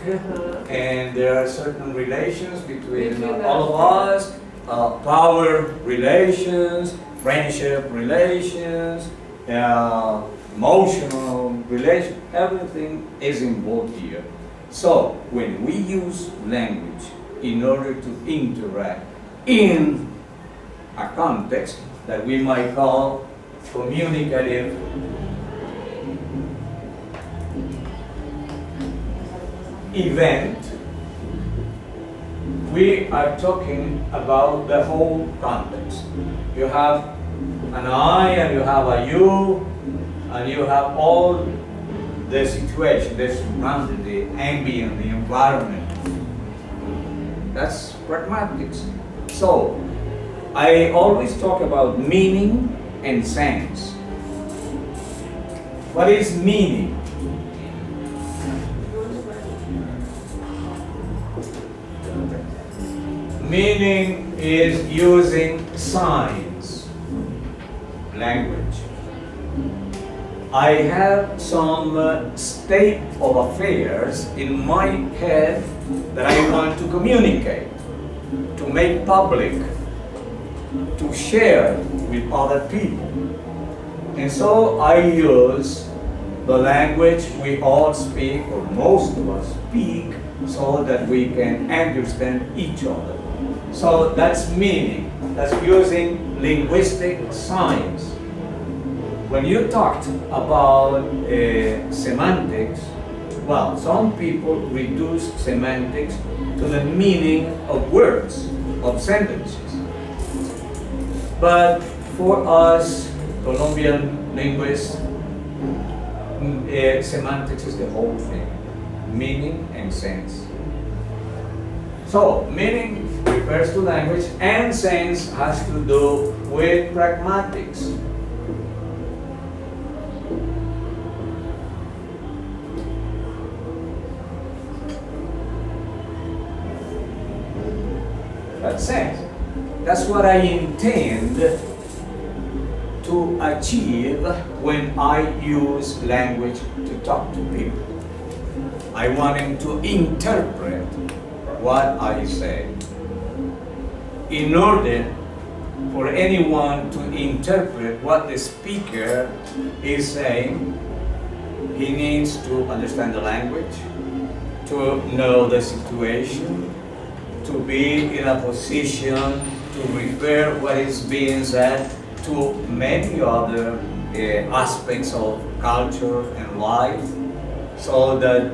and there are certain relations between all of us, power relations, friendship relations, emotional relations, everything is involved here. So, when we use language in order to interact in a context that we might call communicative event, we are talking about the whole context. You have an I and you have a you, and you have all the situation, the surrounding, the ambient, the environment. That's pragmatics. So, I always talk about meaning and sense. What is meaning? Meaning is using signs, language. I have some state of affairs in my head that I want to communicate, to make public, to share with other people. And so I use the language we all speak, or most of us speak, so that we can understand each other. So that's meaning, that's using linguistic signs. When you talked about semantics, well, some people reduce semantics to the meaning of words, of sentences. But for us, Colombian linguists, semantics is the whole thing, meaning and sense. So, meaning refers to language, and sense has to do with pragmatics. That's sense. That's what I intend to achieve when I use language to talk to people. I want them to interpret what I say. In order for anyone to interpret what the speaker is saying, he needs to understand the language, to know the situation, to be in a position to refer what is being said to many other aspects of culture and life, so that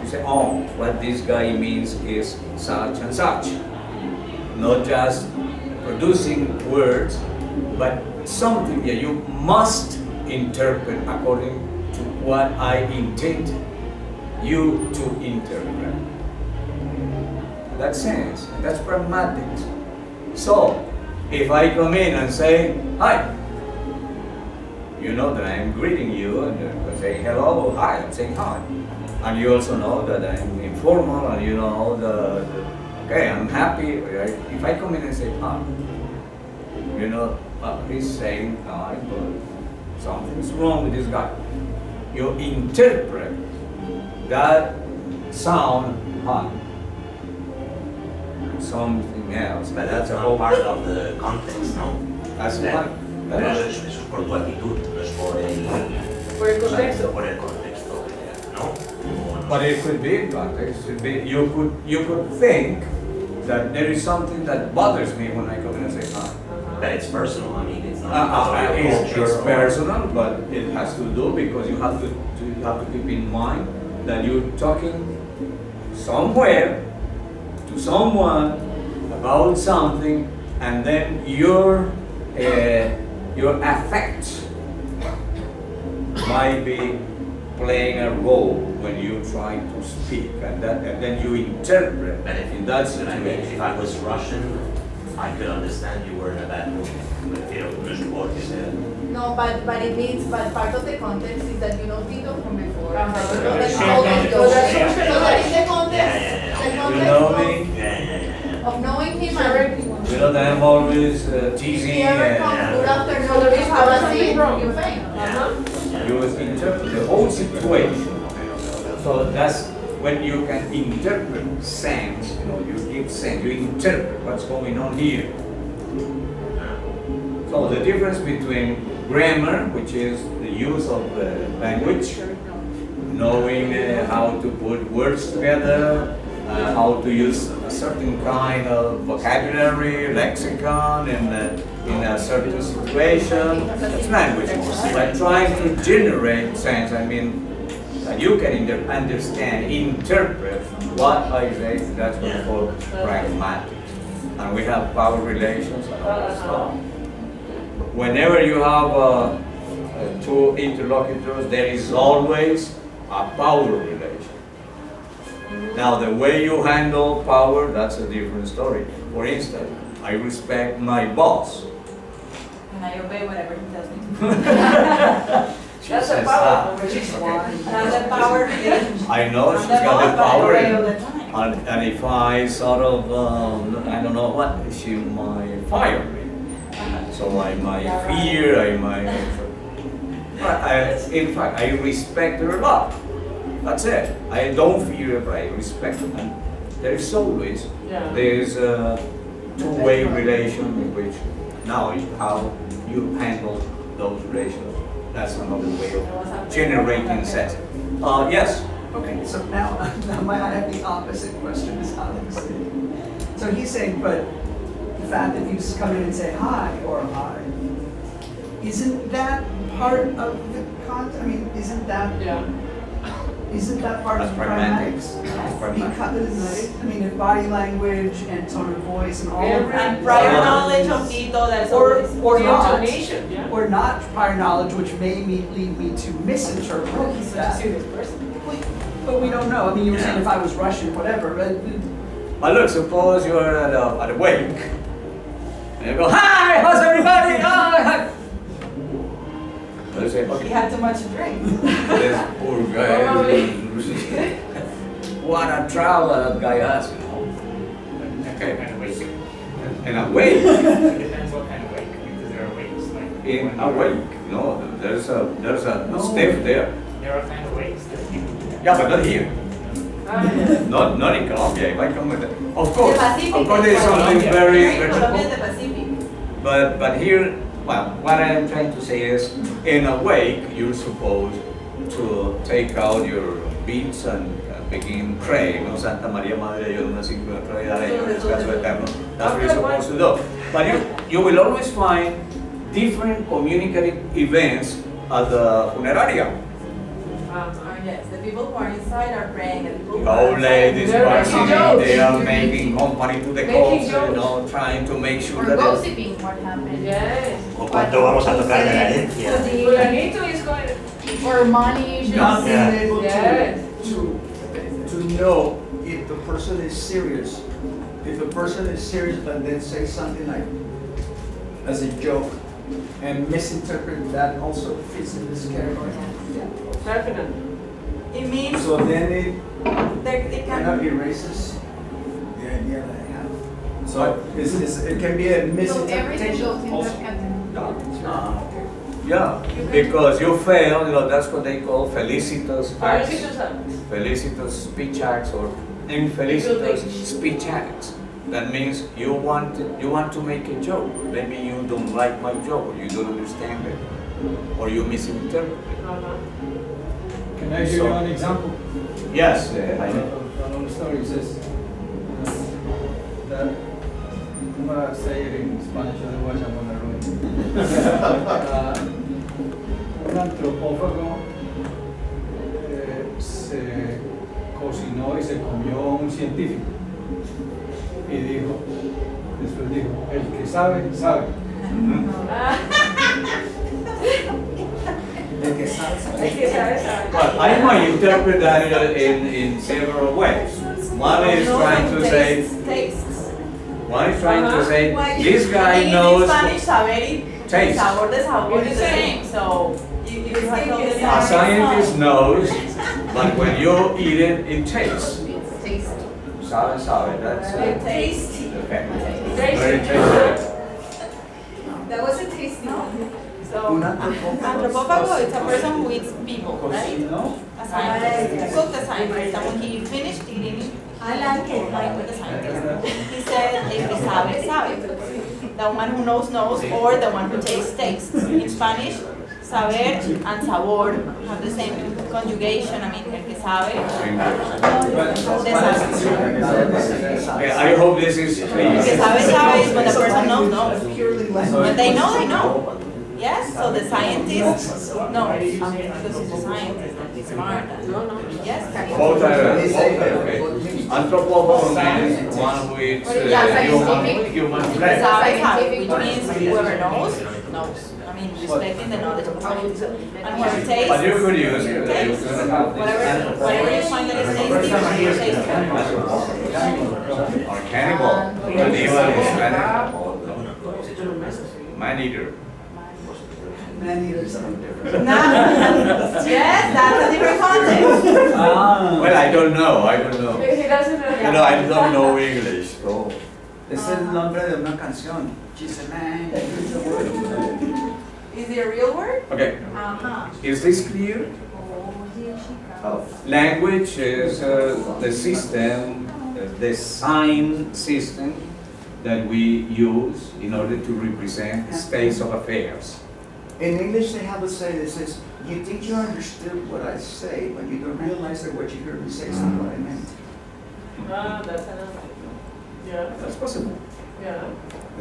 You say, oh, what this guy means is such and such. Not just producing words, but something that you must interpret according to what I intend you to interpret. That's sense, that's pragmatics. So, if I come in and say, hi, you know that I'm greeting you and I say hello, hi, I'm saying hi. And you also know that I'm informal and you know okay, I'm happy, right? If I come in and say hi, you know, he's saying hi, but something's wrong with this guy. You interpret that sound hi, something else. But that's a whole part of the context, no? That's That- one. Pero eso es por tu actitud, no es por el contexto. por el contexto, ¿no? But it could be context. It could be, you could think that there is something that bothers me when I come in and say hi. But it's personal, I mean, it's not because of your It's culture or- personal, but it has to do because you have to keep in mind that you're talking somewhere to someone about something, and then your affect might be playing a role when you try to speak, and then you interpret. But if in that I mean, situation. if I was Russian, I could understand you were in a bad mood. Prefiero no es porque sea. No, but it means, but part of the context is that you know Tito from before. That you know Uh-huh. that Yeah, all yeah, those yeah. jokes. Yeah, So yeah. that is the context, Yeah. the You context know of- me, of knowing him Sure. and you know that I'm always if teasing he ever and comes good afternoon, So there you is have a something seat, wrong. you faint. Uh-huh. you interpret the whole situation. So that's when you can interpret sense, you know, you give sense, you interpret what's going on here. So the difference between grammar, which is the use of the language, knowing how to put words together, how to use a certain kind of vocabulary, lexicon in a certain situation, that's language. By trying to generate sense, I mean, that you can understand, interpret what I say, that's what we call pragmatics. And we have power relations and all that stuff. Whenever you have two interlocutors, there is always a power relation. Now, the way you handle power, that's a different story. For instance, I respect my boss. And I obey whatever he tells me to. She That's a says, powerful okay. relationship. That's the power relationship. I know I'm she's the got the boss, but I power, obey all the time. and if I sort of, I don't know what, she might fire me. So I might fear, I might. But in fact, I respect her a lot. That's it. I don't fear her, but I respect her. And there is always there's a two-way relation in which now how you handle those relations. That's another way of generating sense. Yes. Okay, so now I have the opposite question as Alex did. So he's saying, but the fact that you just come in and say hi or hi, isn't that part of the content? I mean, isn't that part That's of pragmatics. pragmatics? That's pragmatics. Because, I mean, if body language and tone of voice and all of Every- that. And prior knowledge of Tito, that's Or, always. or The not. intonation, yeah. Or not prior knowledge, which may lead me to misinterpret He's such a that. serious person. But we don't know. I mean, you were saying if I was Russian, whatever, but But look, suppose you're at a wake, and you go, hi, how's everybody? Hi. They say, He okay, had too much to drink. this poor guy. What a travel that guy has, you know. What kind of wake? In a wake, It depends what kind of wake, because there are wakes like. in when a you- wake, you know, there's a step there. There are kind of wakes that people do. Yeah, but not here. Not in Colombia. If I come with it, of course, there's something very, very Colombia, the Pacific. But here, well, what I'm trying to say is, in a wake, you're supposed to take out your beads and begin praying. No, Santa María Madre de Dios, una cinco de caso eterno. That's what you're supposed to do. But you will always find different communicative events at the funeraria. Yes, the people who are inside are praying and people who The are old ladies They're who are making sitting jokes. there making company to the Making cops, you jokes. know, trying to make sure Or that. gossiping what happened. Yes. O cuánto vamos a tocar de la herencia. Fulanito is going, Or money issues. Not being Yeah. able Yes. to know if the person is serious. If the person is serious and then say something like, as a joke, and misinterpret that also fits in this category. definitely. It means So then it it kind of can, erases the idea that I have. So it can be a So everything misinterpretation goes in also. the Yeah, because you fail, you know, that's what they call felicitas acts, Felicitas. felicitas speech acts, or infelicitas speech acts. That means you want to make a joke. Maybe you don't like my joke, or you don't understand it, or you misinterpret it. Can I give you an example? Yes, I know. Another story says that I'm gonna say it in Spanish, otherwise I'm gonna ruin it. Un antropófago se cocinó y se comió un científico y dijo, después dijo, el que sabe, sabe. El que sabe, sabe. Es que sabes, But I might interpret that in several ways. One is trying to say, tastes. one is trying to say, Well, this guy in knows Spanish, saber y taste. sabor de sabor It's is the the same. same. So you have to A scientist knows, but when you eat it, it tastes. It's tasty. Sabe, that's Taste. okay. Tasty. Very tasty. That was a tasty one. So Un antropófago. antropófago is a person who eats people, right? Cocinó. A scientist. Cook the scientist. And when he finished eating, I like it. right with the scientist, he said, el que sabe, sabe. The one who knows, knows, or the one who tastes, tastes. In Spanish, saber and sabor have the same conjugation. I mean, el que sabe, Yeah, I hope this is el clear. que sabe, sabe is when the person knows, knows. Purely language. When they know, they know. Yes, so the scientist knows, because he's a scientist and he's smart. And, yes, Both are okay. Anthropólogo means one who eats human flesh. sabe, sabe, which means whoever knows, knows. I mean, respecting the knowledge of the scientist. And whoever But tastes, you could use it. You tastes. could have Whatever you find that is tasty, you taste it. or cannibal, cannibal is man eater. Man eaters are different. Yes, that's a different context. Ah. Well, I don't know. He doesn't know. You know, I don't know English, so. Es el nombre de una canción. She's a man. Is it a real word? Okay, Uh-huh. is this clear? Language is the system, the sign system that we use in order to represent states of affairs. In English, they have a say that says, you think you understood what I say, but you don't realize that what you heard me say is not what I meant. Ah, that's another. Yeah, That's possible. yeah.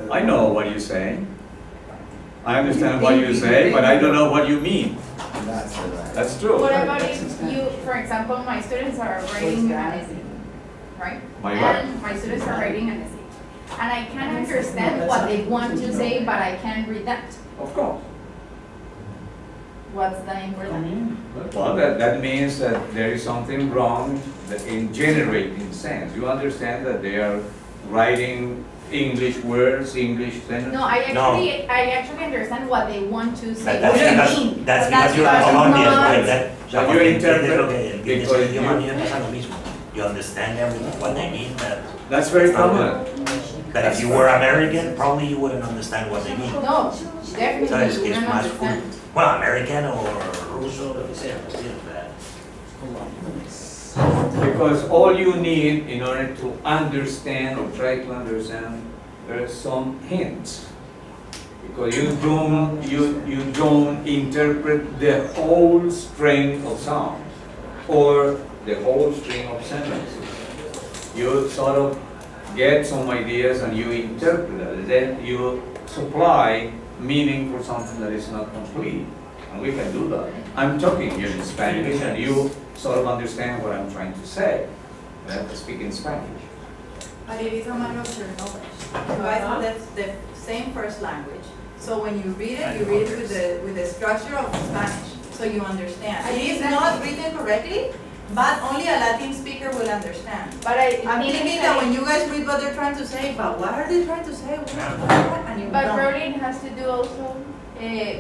I know what you say. I understand what you say, but I don't know what you mean. That's right. That's true. What about if you, for example, my students are writing an essay, right? My what? And my students are writing an essay. And I can understand what they want to say, but I can't read that. Of course. What's the name for that? Well, that means that there is something wrong in generating sense. You understand that they are writing English words, English sentences? No, I actually understand what they want to say. That's What they because, mean. that's But because you're because Colombian, not- like that. So you Porque interpret entiendes lo que entiendes because el idioma, a you- mí me pasa lo mismo. You understand everything, what they mean, but That's very common. if you were American, probably you wouldn't understand what they mean. No, Sabes definitely que you es don't más understand. bueno, americano o ruso, lo que sea, ¿sí? Because all you need in order to understand or try to understand, there are some hints. Because you don't interpret the whole string of sounds or the whole string of sentences. You sort of get some ideas and you interpret it. Then you supply meaning for something that is not complete. And we can do that. I'm talking here in Spanish and you sort of understand what I'm trying to say. I have to speak in Spanish. But it is a matter of your knowledge. You guys have the same first language. So when you read it with the structure of Spanish, so you understand. It is not written correctly, but only a Latin speaker will understand. But I'm thinking that when you guys read what they're trying to say, but what are they trying to say? And you But don't. probably it has to do also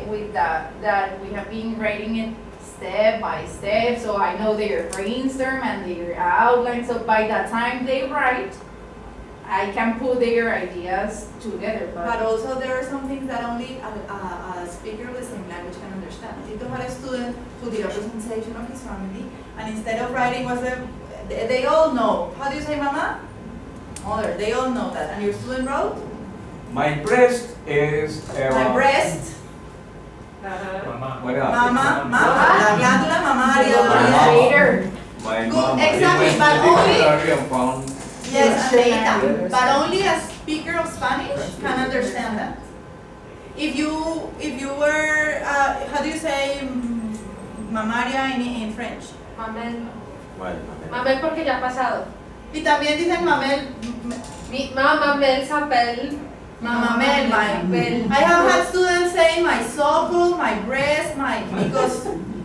with that we have been writing it step by step, so I know their brainstorm and their outline, so by the time they write, I can put their ideas together. But also there are some things that only a speaker with the same language can understand. Tito had a student who did a presentation of his family, and instead of writing they all know. How do you say mama? Mother, they all know that. And your student wrote? My breast is... My breast. Mamá. What else? Mama, la glándula mamaria. Later. My Good, mama. exactly, He went but to the only- dictionary and found Yes, and data. But only a speaker of Spanish can understand that. If you were, how do you say mamaria in French? Mamel. Well, Mamel porque ya ha pasado. Y también dicen mamel, Mamel, sapel. mamamel, I have had students saying my socle, my breast,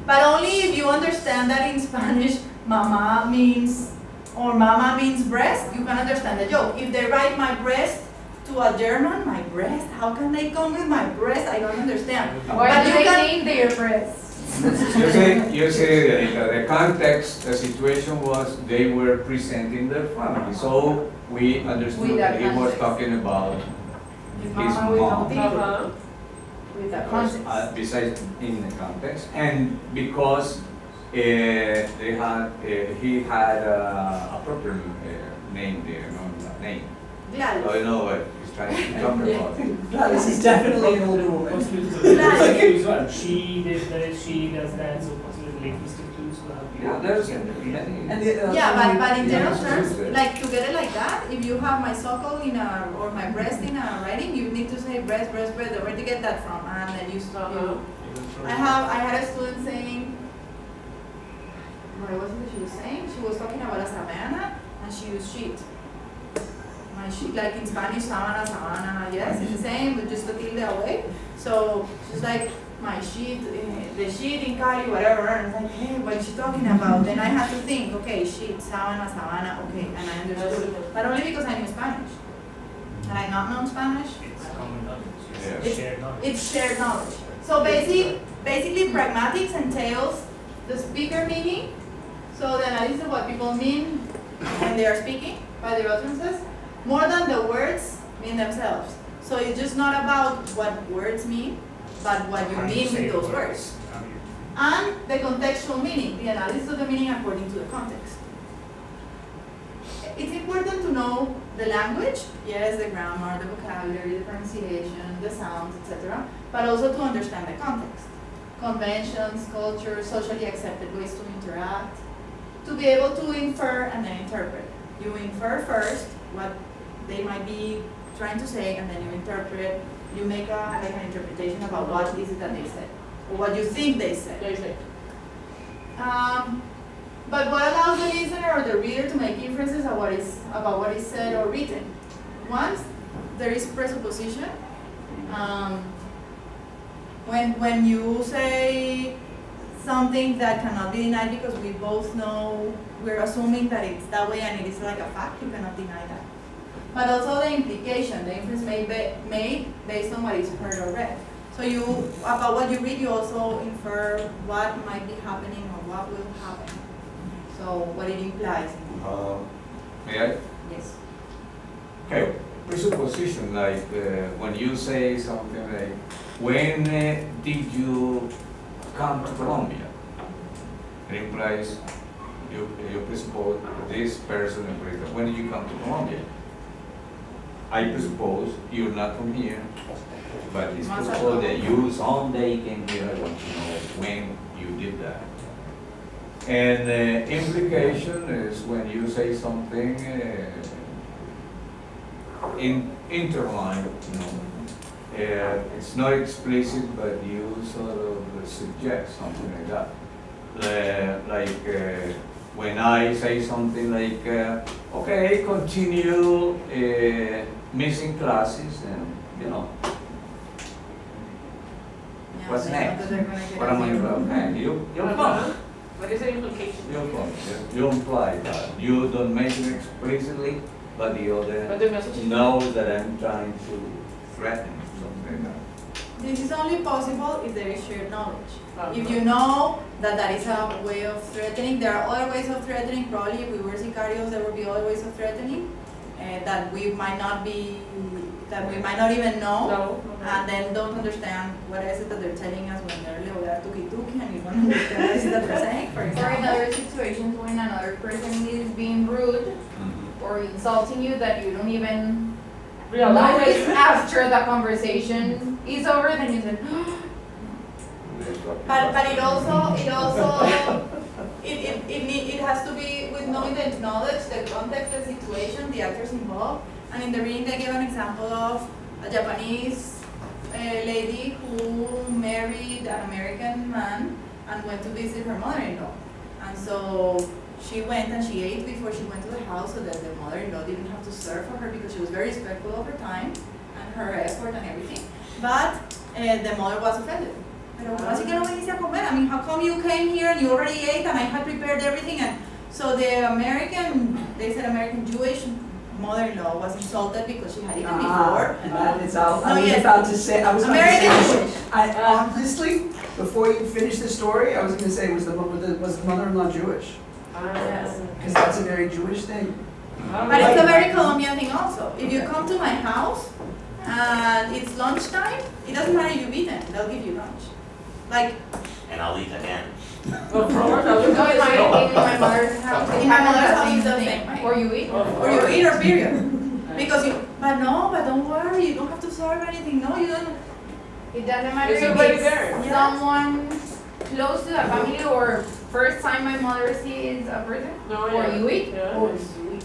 but only if you understand that in Spanish, mama means, or mama means breast, you can understand the joke. If they write my breast to a German, my breast, how can they come with my breast? I don't understand. Why But do you they can- name their breasts? You see, the context, the situation was they were presenting their family, so we understood With that that he was context. talking about His his mama will mom. continue. With the Because, context. besides in the context, and because they had, he had a proper name there, no, not name. Gladys. I know what he's trying to talk about. Gladys is definitely an older woman. Possibly as well. She did this, she does that, so possibly the linguistic tools will help you. Yeah, there's many. And the, Yeah, but in general Yeah. terms, like to get it like that, if you have my socle or my breast in a writing, you need to say breast, where do you get that from? And then you I had a student saying, what was it she was saying? She was talking about a savannah and she used sheet. My sheet, like in Spanish, sabana, yes, it's the same, but just a tilde away. So she's like, my sheet, the sheet in Cali, whatever. And I was like, hey, what is she talking about? Then I had to think, okay, sheet, sabana, okay, and I understood. But only because I knew Spanish. Had I not known Spanish? It's common knowledge, Yeah. it's shared knowledge. It's shared knowledge. So basically pragmatics entails the speaker meaning, so the analysis of what people mean when they are speaking by their utterances, more than the words mean themselves. So it's just not about what words mean, but what you How mean say with those the words. How you- And the contextual meaning, the analysis of the meaning according to the context. It's important to know the language, yes, the grammar, the vocabulary, the pronunciation, the sounds, etc., but also to understand the context. Conventions, culture, socially accepted ways to interact, to be able to infer and then interpret. You infer first what they might be trying to say, and then you interpret, you make an interpretation about what is it that they said, or what you think they said. But what allows the listener or the reader to make inferences about what is said or written? Once there is presupposition, when you say something that cannot be denied because we both know, we're assuming that it's that way and it is like a fact, you cannot deny that. But also the implication, the inference made based on what is heard or read. So about what you read, you also infer what might be happening or what will happen. So what it implies. May I? Yes. Okay, presupposition, like when you say something like, when did you come to Colombia? It implies you presuppose this person, when did you come to Colombia? I presuppose you're not from here, but it's presupposed that you someday came here. I want to know when you did that. And the implication is when you say something in interline, it's not explicit, but you sort of suggest something like that. when I say something like, okay, continue missing classes, and Yeah, what's they know next? that they're gonna get What am I a zero. about? Hey, you come. What is the implication? You imply that. You don't mention explicitly, but the But other the message is. knows that I'm trying to threaten something like that. This is only possible if there is shared knowledge. Uh-huh. If you know that that is a way of threatening, there are other ways of threatening. Probably if we were sicarios, there would be other ways of threatening that we might not even know. No. And then don't understand what is it that they're telling us when they're le voy a dar tuki tuki, and you don't understand what is it that they're saying, for Or in example. other situations when another person is being rude or insulting you that you don't even notice after the conversation is over, then you say, But it has to be with knowing the knowledge, the context, the situation, the actors involved. And in the reading, they gave an example of a Japanese lady who married an American man and went to visit her mother-in-law. And so she went and she ate before she went to the house so that the mother-in-law didn't have to serve for her because she was very respectful of her time and her effort and everything. But the mother was offended. Pero así que no viniste a comer. I mean, how come you came here and you already ate and I had prepared everything? And so the American Jewish mother-in-law was insulted because she had eaten before. And that is out. No, I was yes. about to say, American Jewish. Honestly, before you finish the story, I was going to say, was the mother-in-law Jewish? Yes. Because that's a very Jewish thing. But it's a very Colombian thing also. If you come to my house and it's lunchtime, it doesn't matter if you've eaten, they'll give you lunch. Like, And I'll eat again. Of course, I would no, in my go. mother's house, it In my happens mother's the house, same it's the thing. same way. Or you eat. or you eat or period. Because but don't worry, you don't have to serve anything. No, you don't. It doesn't matter It's if already it's there. someone close to the family or first time my mother sees a person, No, or yeah. you eat, Yeah. or you eat.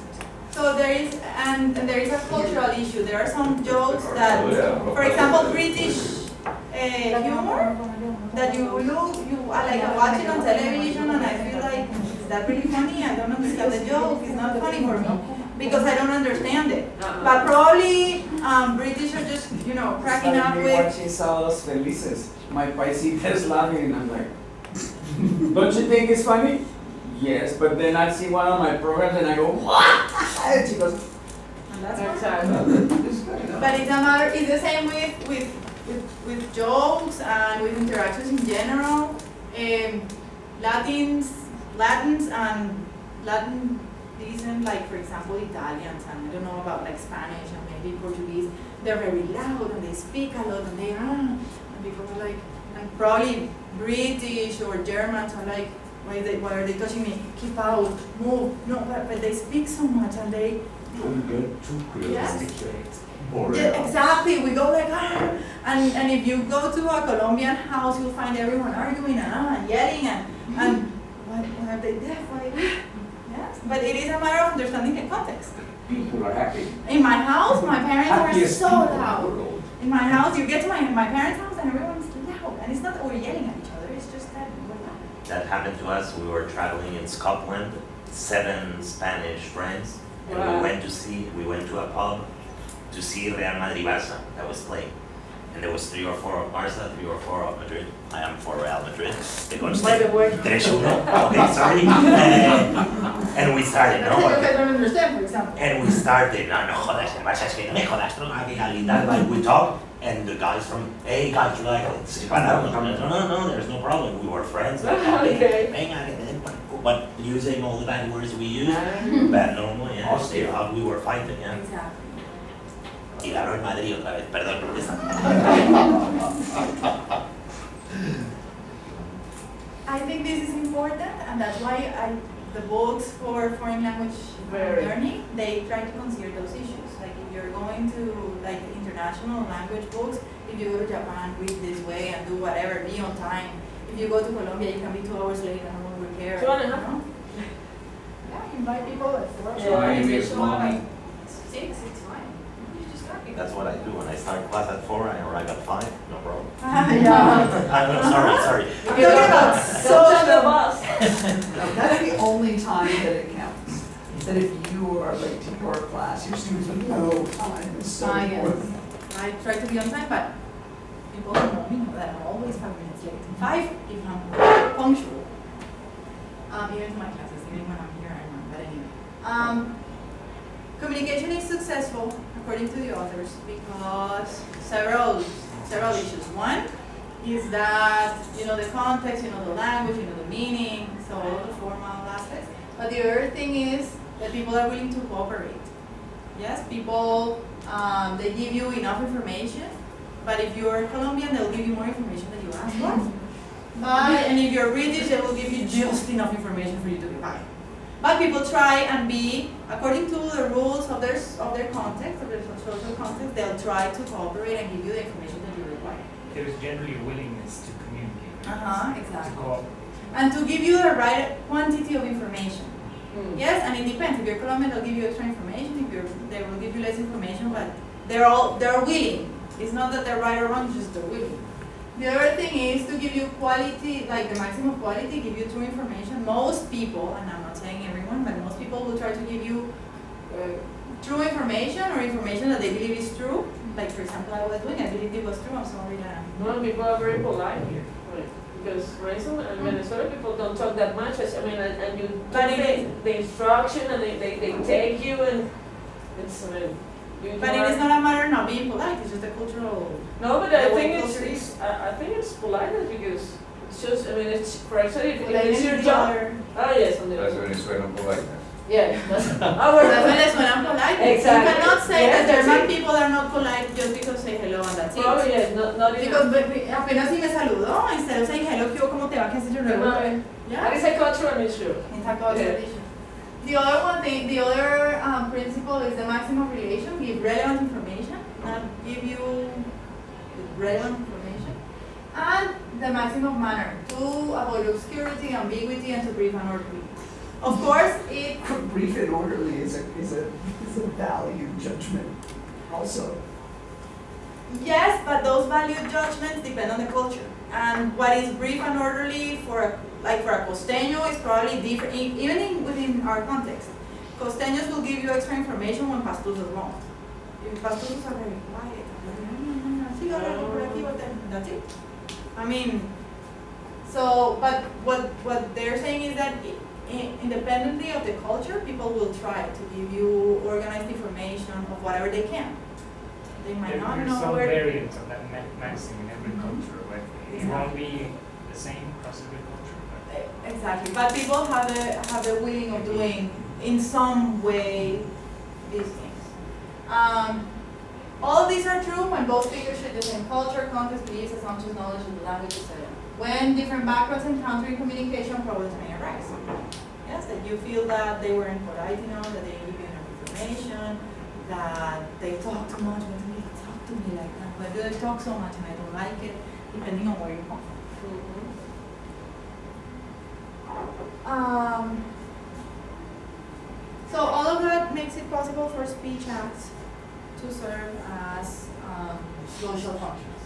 So there is a cultural issue. There are some jokes that, for example, British humor that you like watch it on television and I feel like, is that really funny? I don't understand the joke. It's not funny for me because I don't understand it. But probably British are just cracking up with. Watching Sábados Felices. My paisita is laughing and I'm like, don't you think it's funny? Yes, but then I see one of my programs and I go, what? And she goes, And that's fine. Exactly. But it's the same with jokes and with interactions in general. Latins and Latin isn't like, for example, Italians and I don't know about like Spanish and maybe Portuguese. They're very loud and they speak a lot and and people are like, and probably British or Germans are like, why are they touching me? Keep out, move. No, but they speak so much and they. Don't get too realistic. Yeah, exactly. We go like, and if you go to a Colombian house, you'll find everyone arguing and yelling and why are they deaf? Why? Yes, but it is a matter of understanding the context. People are happy. In my house, my parents are Happiest so people in the loud. world. In my house, you get to my parents' house and everyone's loud, and it's not that we're yelling at each other. It's just that we're loud. That happened to us. We were traveling in Scotland, 7 Spanish friends, and Wow. we went to a pub to see Real Madrid Barça that was playing. And there was 3 or 4 of Barça, 3 or 4 of Madrid. I am for Real Madrid. By the way. 3-1. Okay, sorry. And we started, That's what you no? guys don't understand, for example. And we started, no jodas, el Barça es que no me jodas, no, aquí, y tal, like we talk, and the guys from, hey guys, you like, se pararon, no, there's no problem, we were friends, like, Okay. venga, but using all the bad words we use, bad normal, yeah, still, we were fighting, yeah. Exactly. Y ganó el Madrid otra vez, perdón. I think this is important, and that's why the books for foreign language learning, they try to consider those issues. Like if you're going to like international language books, if you go to Japan, read this way and do whatever, be on time. If you go to Colombia, you can be 2 hours late and no one will care. 2.5. Yeah, invite people at 4 Yeah. Time is money. 6, it's fine. You just start it. That's what I do when I start class at 4, I arrive at 5, no problem. Yeah. No, sorry. I'm talking about Don't tell the boss. That's the only time that it counts. That if you are late to your class, your students will know time is so important. I try to be on time, but people who know me know that I'm always 5 minutes late. 5 if I'm punctual. Even to my classes, even when I'm here, I'm not. But anyway. Communication is successful, according to the authors, because several issues. One is that you know the context, you know the language, you know the meaning, so all the formal aspects. But the other thing is that people are willing to cooperate. Yes, people, they give you enough information, but if you're Colombian, they'll give you more information than you ask for. And if you're British, they will give you just enough information for you to be fine. But people try and be, according to the rules of their context, of their social context, they'll try to cooperate and give you the information that you require. There is generally a willingness to communicate. Exactly. To cooperate. And to give you the right quantity of information. Yes, and it depends. If you're Colombian, they'll give you extra information. They will give you less information, but they're willing. It's not that they're right or wrong, it's just they're willing. The other thing is to give you quality, like the maximum quality, give you true information. Most people, and I'm not saying everyone, but most people will try to give you true information or information that they believe is true. Like for example, I was doing, I believe it was true, I'm sorry that No, people are very polite here. Right. Because, for instance, in Venezuela, people don't talk that much. And you take the instruction and they take you and it's, But it is not a matter of not being polite, it's just a cultural. No, but I think it's politeness because it's just, it's, for example, if it's your job. Oh, yes, on the That's other. Venezuelan politeness. Yeah, that's our. That's Venezuelan politeness. Exactly. You cannot say Yes, that that's German it. people are not polite just because say hello and that's it. Oh, yes, not even. Because apenas si me saludó, instead of saying hello, ¿qué, cómo te va, qué haces, yo luego? That is a cultural issue. It's a cultural issue. The other principle is the maximum relation, give relevant information, not give you relevant information. And the maximum manner, to avoid obscurity, ambiguity, and to brief and orderly. Of course, it... Brief and orderly is a value judgment also. Yes, but those value judgments depend on the culture. And what is brief and orderly for a costeño is probably different, even within our context. Costeños will give you extra information when pastusos won't. If pastusos are very quiet, that's it. But what they're saying is that independently of the culture, people will try to give you organized information of whatever they can. They might not There's know some where. variants of that maxim in every culture, right? It won't be the same across every culture. But Exactly, but people have the willing of doing in some way these things. All of these are true when both speakers share the same culture, context, beliefs, assumptions, knowledge of the language, etc. When different backgrounds encounter communication, problems may arise. Yes, that you feel that they weren't polite enough, that they didn't give you enough information, that they talk too much. Why do they talk to me like that? Why do they talk so much and I don't like it? Depending on where you come from. So all of that makes it possible for speech acts to serve as social functions.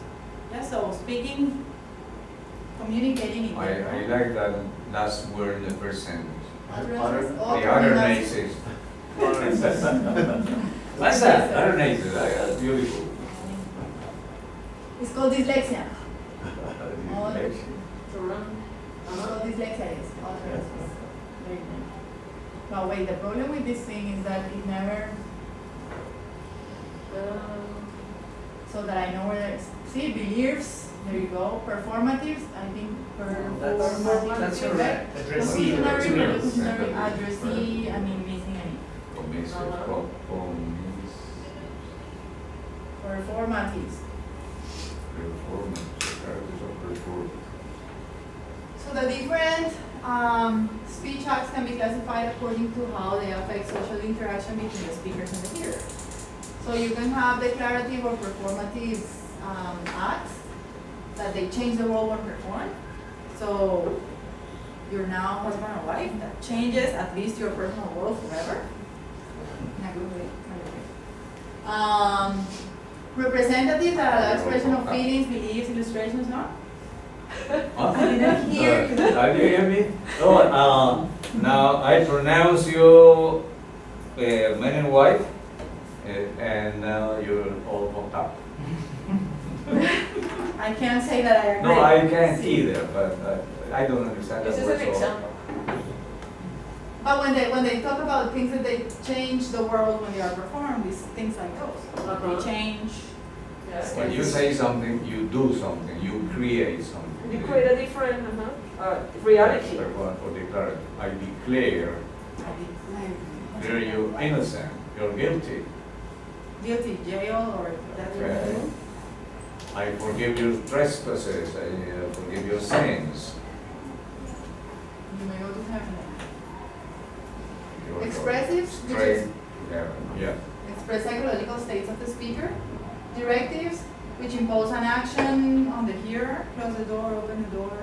Yeah, so speaking, communicating in I general. like that last word in the first sentence. Addresses all The other communities. naces. What's that? Other naces, that's beautiful. It's called dyslexia. All- Dyslexia. It's called dyslexia, yes. Addresses. Very good. No, wait, the problem with this thing is that it never, so that I know where there's, see, beliefs, there you go, performatives, I think performative. That's correct. addressee, Locutionary, addressee, missing any. Performatives. So the different speech acts can be classified according to how they affect social interaction between the speakers and the hearer. So you can have declarative or performative acts that they change the role when performed. So you're now husband or wife, that changes at least your personal world forever. In a good way. Representative, that expression of feelings, beliefs, illustrations, no? I didn't hear. How do you hear me? No, now I pronounce you man and wife, and now you're all fucked up. I can't say that I agree. No, I can't either, but I don't understand that This is word. an So example. But when they talk about things that they change the world when they are performed, these things like those. They change. Yes. when you say something, you do something, you create something. You create a different reality. Or declare, I declare, you're innocent, you're guilty. Guilty, jail, or that. Okay. I forgive your trespasses, I forgive your sins. You may go to heaven. You're Expressives, which straight is to heaven. Yeah. express psychological states of the speaker. Directives, which impose an action on the hearer, close the door, open the door.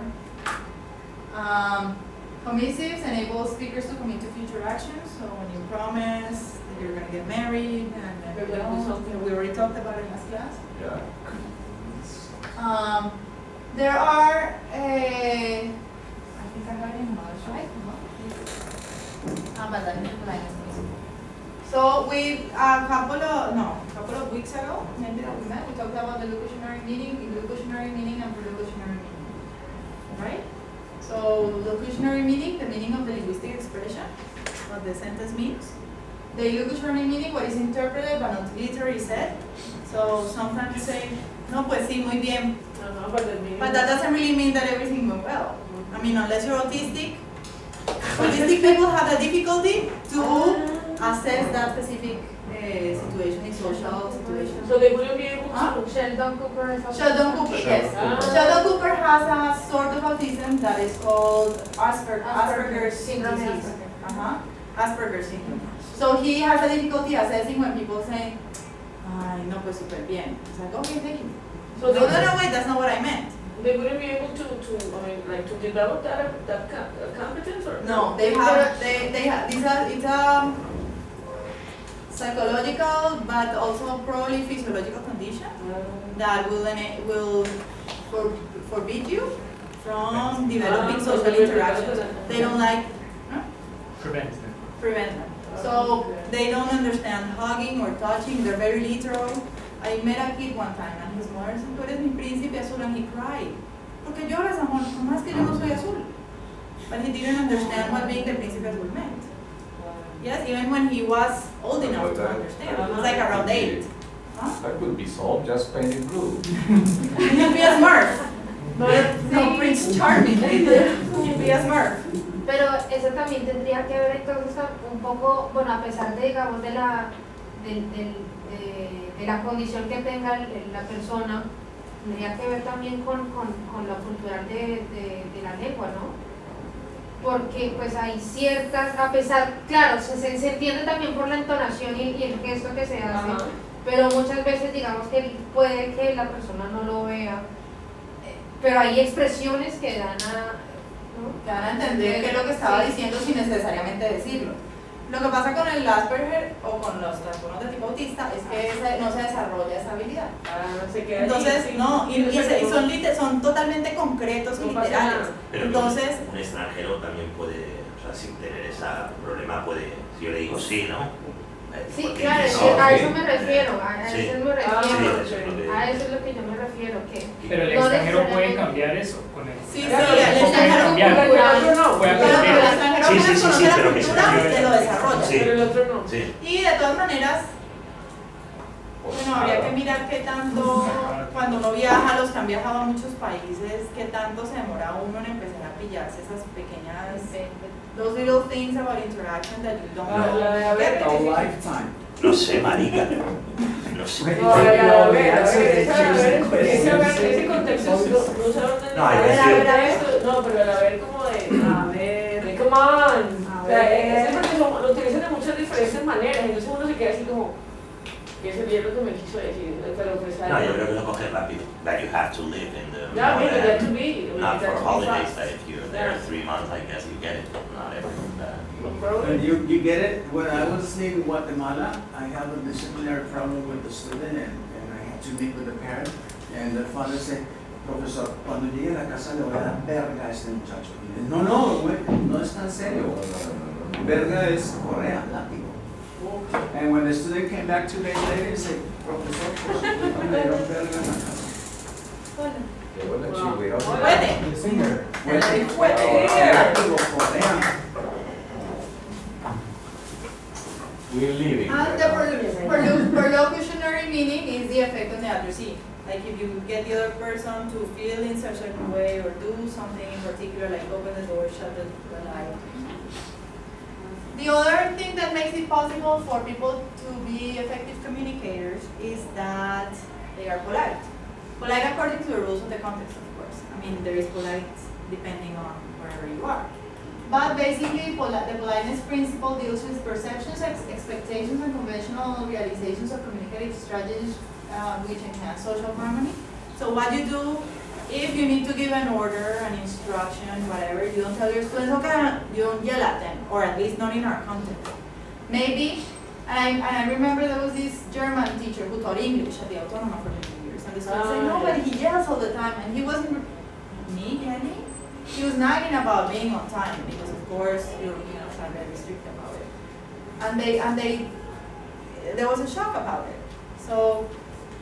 Commissives enable speakers to commit to future actions. So when you promise that you're going to get married, and then You're gonna do something. we already talked about it in last class. Yeah. There are I think I have it in English, right? But I need to line this. So we a couple of weeks ago, maybe that we met, we talked about the locutionary meaning, illocutionary meaning, and prelocutionary meaning. Right? So locutionary meaning, the meaning of the linguistic expression, what the sentence means. The illocutionary meaning, what is interpreted but not literally said. So sometimes you say, no, pues sí, muy bien. But that doesn't really mean that everything went well. I mean, unless you're autistic people have the difficulty to assess that specific situation in social situations. So they wouldn't be able to. Huh? Sheldon Cooper is also. Sheldon Cooper, yes. Sheldon Cooper has a sort of autism that is called Asperger's syndrome. disease. Asperger's syndrome. So he has a difficulty assessing when people say, ay, no, pues súper bien. It's like, okay, thank you. So No, wait, that's not what I meant. They wouldn't be able to develop that competence, or No, they have, it's a psychological but also probably physiological condition that will forbid you from developing social interactions. They don't like, Prevent them. prevent them. So they don't understand hugging or touching, they're very literal. I met a kid one time and his mother said, tú eres mi príncipe azul, and he cried. Porque lloras, amor, nomás que yo no soy azul. But he didn't understand what being the príncipe azul meant. Yes, even when he was old enough to understand. He was like around 8. Huh? That could be solved, just painted blue. He'd be a Smurf. No, Prince Charming. He'd be a Smurf. Pero eso también tendría que ver entonces un poco, bueno, a pesar de, digamos, de la condición que tenga la persona, tendría que ver también con lo cultural de la lengua, ¿no? Porque pues hay ciertas, a pesar, claro, se entiende también por la entonación y el gesto que se hace, pero muchas veces digamos que puede que la persona no lo vea, pero hay expresiones que dan a... ¿no? Que van a entender qué es lo que estaba diciendo sin necesariamente decirlo. Lo que pasa con el Asperger o con los trastornos de tipo autista es que no se desarrolla esa habilidad. Entonces, no, son totalmente concretos y literales. Pero entonces, un extranjero también puede, o sea, sin tener ese problema puede, si yo le digo sí, ¿no? Sí, Porque claro, no, a eso me refiero, a Sí. eso me refiero, Sí, a eso es lo que yo me refiero, que Pero el no extranjero puede necesariamente- cambiar eso con el. sí, Claro, el extranjero cambiar. no. Puede pero el aprender. extranjero Sí, apenas sí, conoce sí, la pero que se cultura, cambie. te lo desarrolla. Sí. Pero el otro no. Sí. Y de todas maneras, bueno, habría que mirar qué tanto, cuando uno viaja, los que han viajado a muchos países, qué tanto se demora uno en empezar a pillarse esas pequeñas, those little things about interaction that you don't know. A lifetime. No sé, marica. No sé. No, a ver, ese contexto no sé dónde. No, hay veces- No, pero a ver como de come on. O sea, es porque lo utilizan de muchas diferentes maneras, entonces uno se queda así como, ¿qué es bien lo que me quiso decir? Pero pues No, yo creo que lo coge rápido. That you have to live in the. Yeah, maybe that to be. Not for that to be holidays, fast. that if you're there 3 months, I guess you get it. Not everyone. And you get it, when I was in Guatemala, I have a disciplinary problem with the student and I had to meet with the parent. And the father said, profesor, cuando llegue a la casa le voy a dar verga a este muchacho. Y dice, no, güey, no es tan serio. Verga es correa, látigo. And when the student came back 2 days later, he said, profesor, pues, me dieron verga en la casa. Que bueno, chihuahua. Fuete. Singer. Látigo, correa. We're leaving. And the perlocutionary meaning is the effect on the other scene. Like if you get the other person to feel in such a certain way or do something in particular, like open the door, shut the light. The other thing that makes it possible for people to be effective communicators is that they are polite. Polite according to the rules of the context, of course. I mean, there is polite depending on wherever you are. But basically, the politeness principle deals with perceptions, expectations, and conventional realizations of communicative strategies which enhance social harmony. So what you do, if you need to give an order, an instruction, whatever, you don't tell your students, okay, you don't yell at them, or at least not in our content. Maybe, and I remember there was this German teacher who taught English at the Autónoma for many years, and the students say, no, but he yells all the time, and he wasn't, me yelling? He was nagging about being on time, because of course, Europeans are very strict about it. And there was a shock about it. So,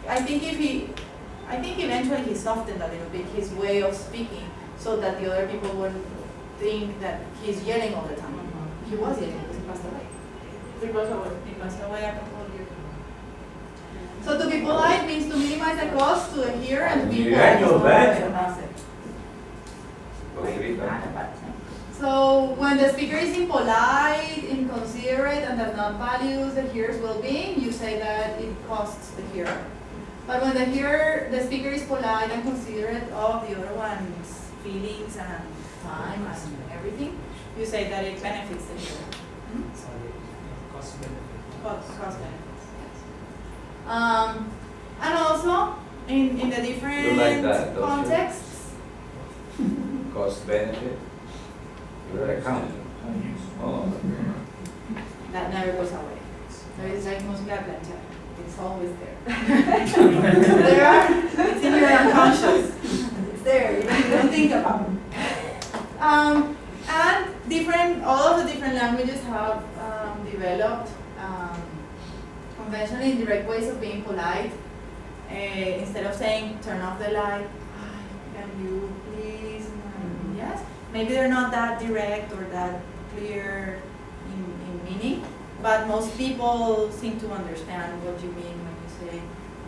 I think eventually he softened a little bit his way of speaking so that the other people wouldn't think that he's yelling all the time. He was yelling because he passed away. He passed away a couple of years ago. So to be polite means to minimize the cost to the hearer and to be polite. So when the speaker is impolite, inconsiderate, and does not value the hearer's well-being, you say that it costs the hearer. But when the speaker is polite and considerate of the other one's feelings and time and everything, you say that it benefits the hearer. Cost benefit. Cost benefits, yes. And also, in the different You like that, don't you? contexts, Cost benefit. You're an accountant. Oh. that never goes away. There is like música plancha. It's always there. It's in your unconscious. It's there, you don't think about it. And all of the different languages have developed conventionally indirect ways of being polite. Instead of saying, turn off the light, can you please, yes? Maybe they're not that direct or that clear in meaning, but most people seem to understand what you mean when you say,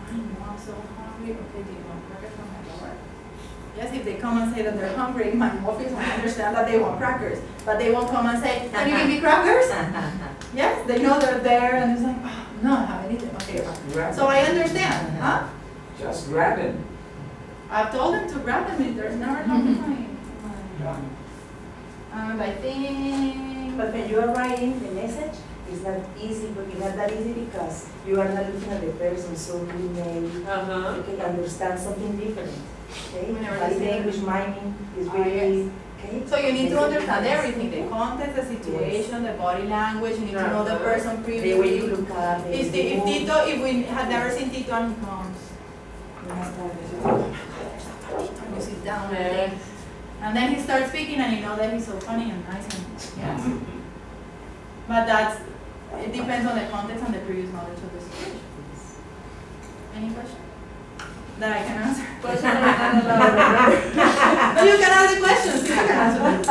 I'm so hungry. Okay, do you want crackers from my door? Yes, if they come and say that they're hungry in my office, I understand that they want crackers, but they won't come and say, can you give me crackers? Yes, they know they're there and it's like, oh, no, I haven't eaten. Okay, so I understand, huh? Just grab it. I've told them to grab them, there's never no time. And I think. But when you are writing the message, it's not easy, but it's not that easy because you are not looking at the person, so you may you can understand something different. Okay? Like the English miming is really. Okay? So you need to understand everything, the context, the situation, the body language, you need to know the person previously. The way you look at it. If we had never seen Tito and he comes, and you sit down and then he starts speaking and you know that he's so funny and nice and yes. But it depends on the context and the previous knowledge of the situation. Any question? That I can answer? No, you can ask the questions. You can answer them.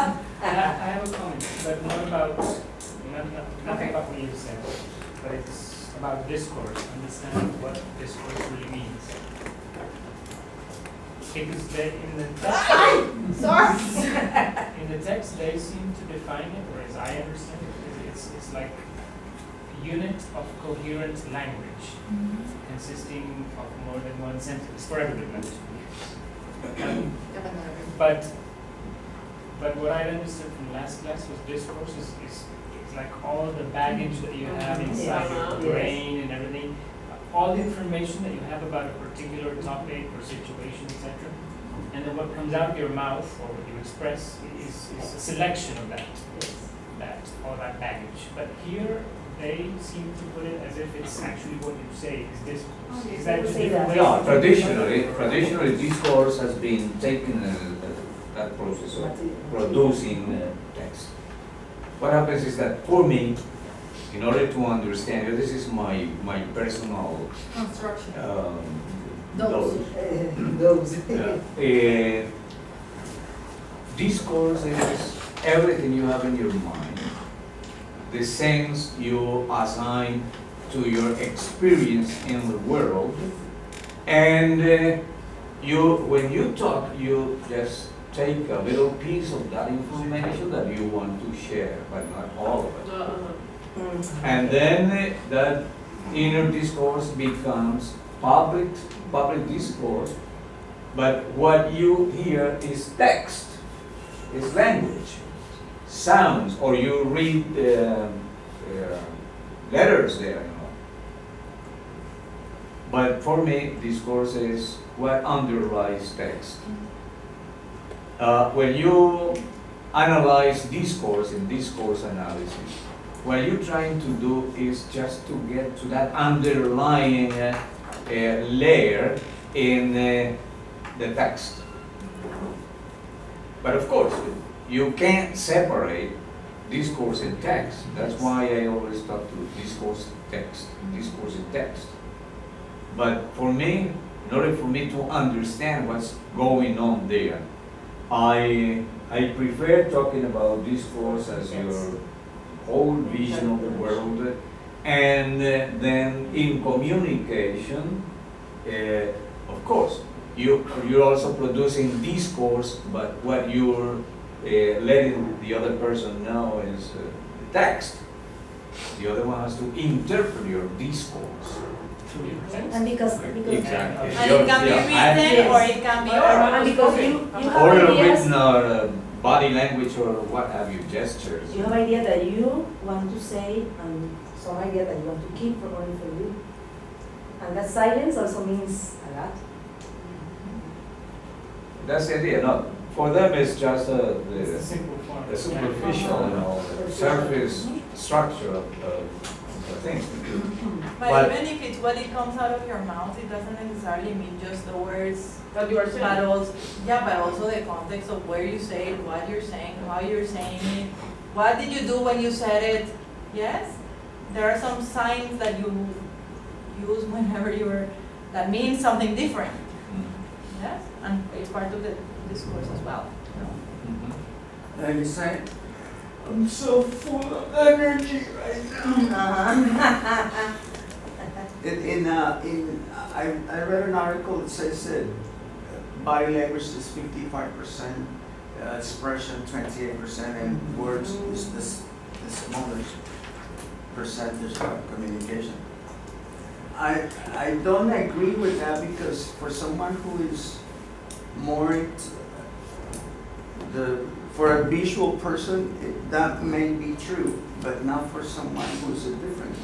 I have a comment, but not about what you said, but it's about discourse. Understand what discourse really means. Because in the text they seem to define it, or as I understand it, it's like a unit of coherent language consisting of more than one sentence for everybody. But what I understood from last class was discourse is like all the baggage that you have inside your brain and everything, all the information that you have about a particular topic or situation, etc. And then what comes out of your mouth or what you express is a selection of all that baggage. But here, they seem to put it as if it's actually what you say is discourse. Okay, Is that just say different that. ways? No, of- traditionally discourse has been taken that process of producing text. What happens is that for me, in order to understand, this is my personal Construction. dose. Those. Discourse is everything you have in your mind, the sense you assign to your experience in the world, and when you talk, you just take a little piece of that information that you want to share, but not all of it. And then that inner discourse becomes public discourse, but what you hear is text, is language, sounds, or you read letters there, you know. But for me, discourse is what underlies text. When you analyze discourse in discourse analysis, what you're trying to do is just to get to that underlying layer in the text. But of course, you can't separate discourse and text. That's why I always talk to discourse in text. But for me, in order for me to understand what's going on there, I prefer talking about discourse as your whole vision of the world, and then in communication, of course, you're also producing discourse, but what you're letting the other person know is the text. The other one has to interpret your discourse. And because Exactly. And it can be written or it can be oral. and because you have Or ideas, written or body language or what have you, gestures. you have idea that you want to say and some idea that you want to keep for only for you. And that silence also means a lot. That's the idea. No, for them it's just It's the simple form. the superficial, you know, the surface structure of the thing. But even if it's what it comes out of your mouth, it doesn't necessarily mean just the words. That you are But saying. also, but also the context of where you say it, what you're saying, how you're saying it. What did you do when you said it? Yes? There are some signs that you use whenever that means something different. Yes? And it's part of the discourse as well. And you say, I'm so full of energy right now. I read an article that says that body language is 55%, expression 28%, and words is the smallest percentage of communication. I don't agree with that because for someone who is more for a visual person, that may be true, but not for someone who's a different.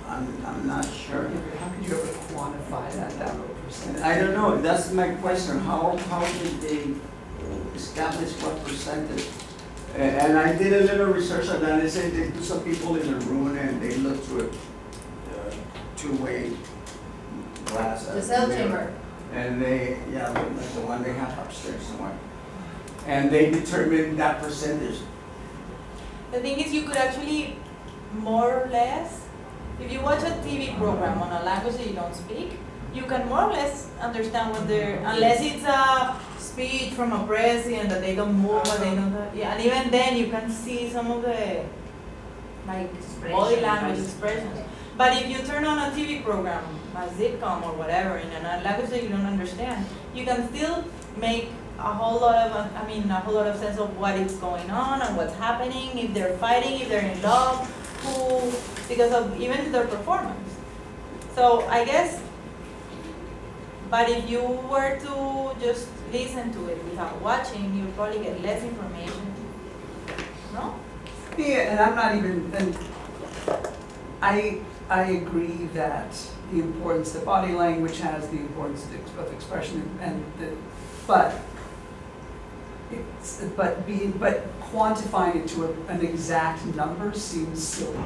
I'm not sure. How could you ever quantify that down to a percentage? I don't know, that's my question, how did they establish what percentage? And I did a little research on that, they said they put some people in a room and they looked through a two-way glass. The cell chamber. And they, like the one they have upstairs somewhere. And they determined that percentage. The thing is, you could actually, more or less, if you watch a TV program on a language that you don't speak, you can more or less understand what they're, unless it's a speech from a president that they don't move or they don't, yeah, and even then you can see some of the, like, body language expressions. But if you turn on a TV program, a sitcom or whatever, in a language that you don't understand, you can still make a whole lot of sense of what is going on and what's happening, if they're fighting, if they're in love, because of even their performance. So I guess, but if you were to just listen to it without watching, you'd probably get less information. No? Yeah, and I'm not even, and I agree that the importance, the body language has the importance of expression but quantifying it to an exact number seems silly.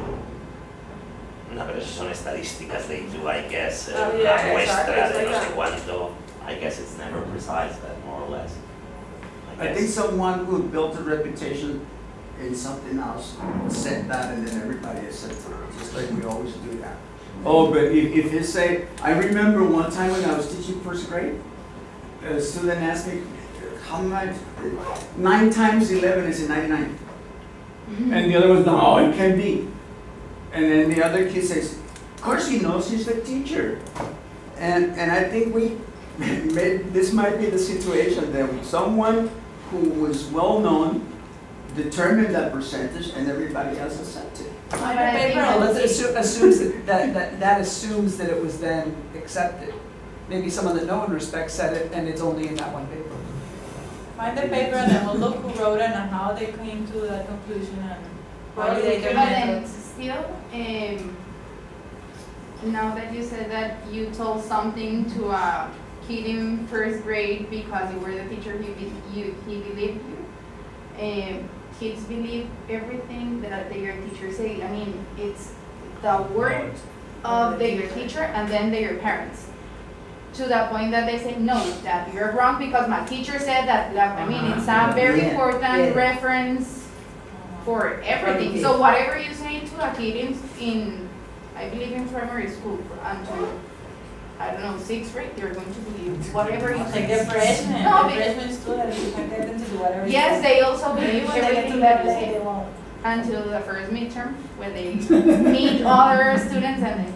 No, pero eso son estadísticas, they do, I guess, Oh, la yeah, muestra exactly, de no sé like that. cuánto. I guess it's never precise, that more or less. I think someone who built a reputation in something else said that, and then everybody accepted it, just like we always do that. Oh, but if you say, I remember one time when I was teaching first grade, a student asked me, how much, 9 times 11 is 99. And the other was, no, it can't be. And then the other kid says, of course he knows, he's the teacher. And I think this might be the situation that someone who was well-known determined that percentage and everybody else accepted. But I think Well, that that assumes that assumes that it was then accepted. Maybe someone that no one respects said it, and it's only in that one paper. Find the paper and then we'll look who wrote it and how they came to that conclusion and validate their But then methods. still, now that you said that you told something to a kid in first grade because you were the teacher, he believed you. Kids believe everything that their teacher say. I mean, it's the word of their teacher and then their parents. To the point that they say, no, that you're wrong because my teacher said that. I mean, it's a very Yeah, important yeah. reference for everything. So whatever you say to a kid in I believe in primary school until, I don't know, 6th grade, they're going to believe whatever you Like say. the freshmen, No, the but- freshmen students, you can get them to do whatever. Yes, they also believe Maybe when they get everything to that that you level, say. they won't. Until the first midterm, where they meet other students and then.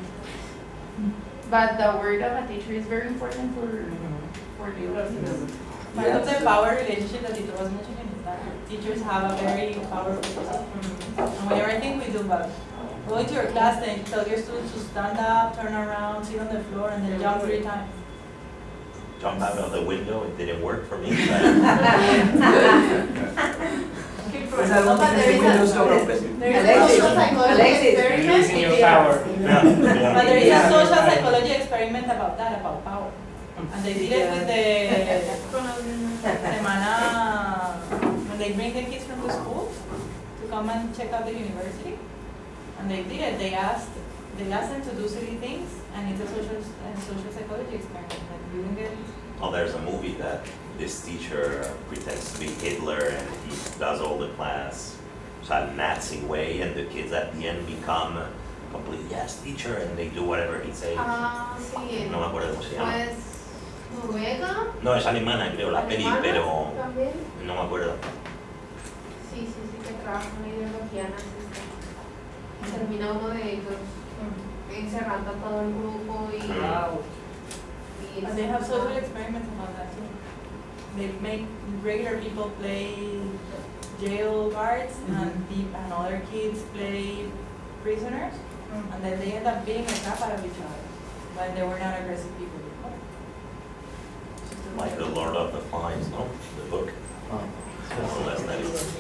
But the word of a teacher is very important for the other students. Part of the power relationship that Tito was mentioning is that teachers have a very powerful position. And whenever I think we do, but go into your class and tell your students to stand up, turn around, sit on the floor, and then jump 3 times. Jump out of the window, it didn't work for me. Because I don't think the windows don't open. There is a social psychology experiment. Using your power. But there is a social psychology experiment about that, about power. And they did it with the semana, when they bring the kids from the school to come and check out the university. And they did it, they asked them to do silly things, and it's a social psychology experiment. Like you can get. Oh, there's a movie that this teacher pretends to be Hitler and he does all the class, so Nazi way, and the kids at the end become complete, yes, teacher, and they do whatever he says. Sí. No me acuerdo cómo se llama. Pues, Noruega. No, es alemana, creo, la peli, ¿Alemana pero también? no me acuerdo. Sí, que trabajan en ideología nazista. Termina uno de ellos encerrando a todo el grupo y... Wow. y And they have social experiments about that too. They make regular people play jail guards and other kids play prisoners, and then they end up beating the crap out of each other when they were not aggressive people before. Like The Lord of the Flies, no? The book. More or less that is.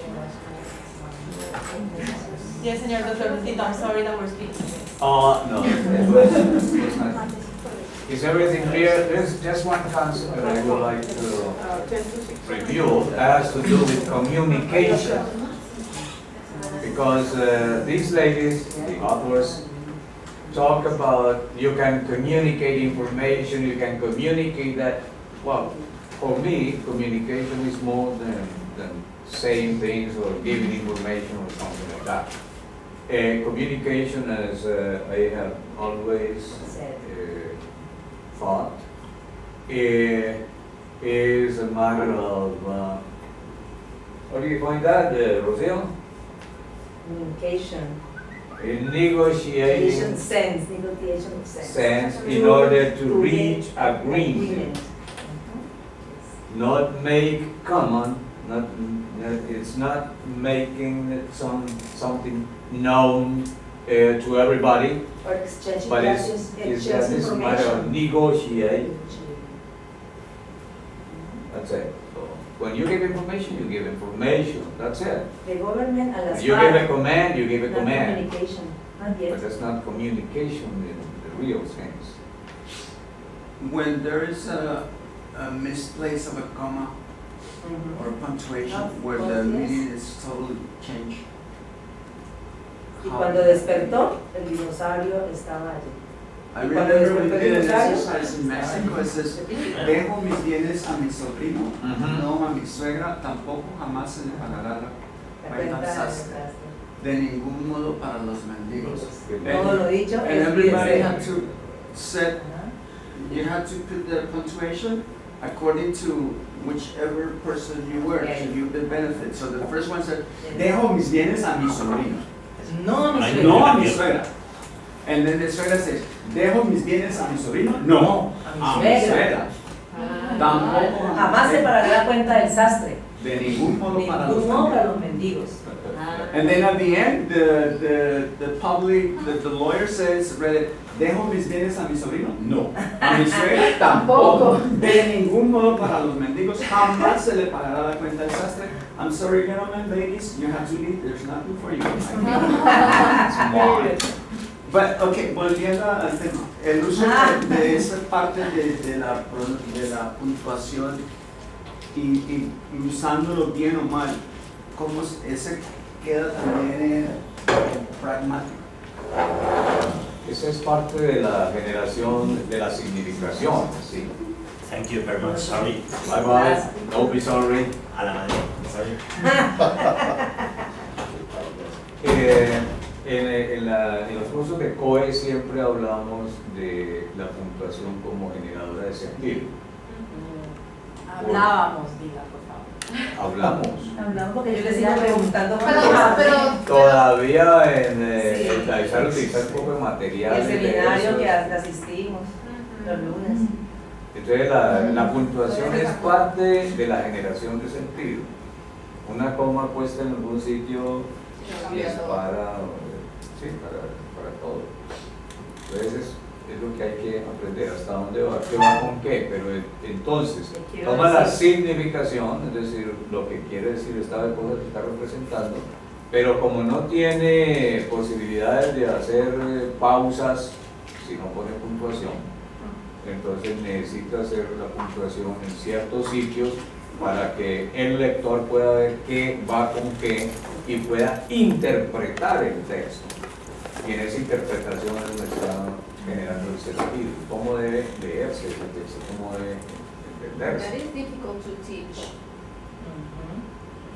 Yes, señor Dr. Tito, I'm sorry that we're speaking. No, it was not. Is everything clear? There's just one concept that I would like to review. That has to do with communication. Because these ladies, the authors, talk about you can communicate information, you can communicate that. Well, for me, communication is more than saying things or giving information or something like that. Communication, as I have always thought, is a matter of, how do you find that, Rocio? Communication. Negotiation Negotiating of sense. sense in order to reach agreement. Not make common, it's not making something known to everybody, Or exchange but it's just a matter of negotiate. That's it. So when you give information, you give information. That's it. The government and las You give a command, you give a not command. communication, not But yet. that's not communication in the real sense. When there is a misplace of a comma or punctuation Not where the obvious. meaning is totally changed, Y cuando despertó, el dinosaurio estaba allí. I remember we did an exercise in Mexico, it says, dejo mis bienes a mi sobrino, no a mi suegra, tampoco jamás se le pagará la cuenta al sastre. De ningún modo para los mendigos. Todo lo dicho And es everybody bien had to set, you had to put the punctuation according to whichever person you were, to give the benefit. So the first one said, dejo mis bienes a mi sobrino. No a mi suegra. No a mi suegra. And then the suegra says, dejo mis bienes a mi sobrino. No, a mi suegra. Tampoco Jamás se pagará la cuenta del sastre. de ningún modo para los Ningún modo para mendigos. los mendigos. And then at the end, the lawyer says, read it, dejo mis bienes a mi sobrino. No, a mi suegra tampoco. De ningún modo para los mendigos. Jamás se le pagará la cuenta del sastre. I'm sorry, gentlemen, ladies, you have to leave. There's nothing for you. But, okay, volviendo al tema, el uso de esa parte de la puntuación y usándolo bien o mal, ¿cómo ese queda también en pragmático? Esa es parte de la generación de la significación, ¿sí? Thank you very much, sorry. Bye bye, don't be sorry. A la madre, sorry. En los cursos de COE siempre hablamos de la puntuación como generadora de sentido. Hablábamos, diga, por favor. Hablamos. Porque yo le sigo preguntando. Pero Todavía en Sí. utilizar un poco de material. El de seminario eso. que asistimos los lunes. Entonces la puntuación es parte de la generación de sentido. Una coma puesta en algún sitio es para todo. Entonces es lo que hay que aprender, hasta dónde va, qué va con qué, pero entonces toma la significación, es decir, lo que quiere decir esta cosa que está representando, pero como no tiene posibilidades de hacer pausas si no pone puntuación, entonces necesita hacer la puntuación en ciertos sitios para que el lector pueda ver qué va con qué y pueda interpretar el texto. Y en esa interpretación es donde está generando el sentido, cómo debe leerse ese texto, cómo debe entenderse. That is difficult to teach.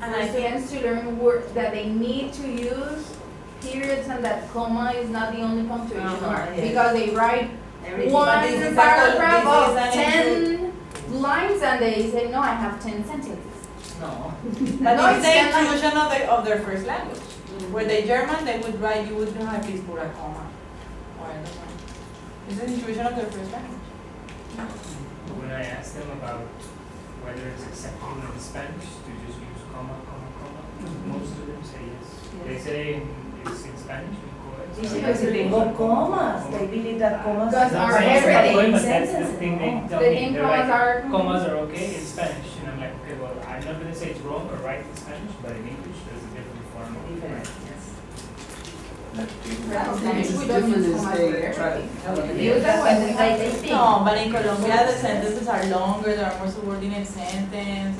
And I students to learn words that they need to use periods and that comma is not the only punctuation mark. Yes. Because they write Everything. one But this is paragraph this of is an 10 lines and they say, no, I have 10 sentences. No. But But it's it's the then like- inclusion of their first language. Where they German, they would write, you would have this put a comma. Or I don't know. It's the inclusion of their first language. When I ask them about whether it's acceptable in Spanish to just use comma, most of them say yes. They say it's in Spanish. Dice que si tengo comas, they believe that comas Because are our everything But that's the sentences. thing they tell They me. think They're commas like, are- commas are okay in Spanish. And I'm like, okay, well, I'm not going to say it's wrong or right in Spanish, but in English there's a different form of Different, right. yes. In Spanish, we don't Different use is commas they for try everything. to Use them when they think. No, but in Colombia the sentences are longer, there are more subordinate sentences.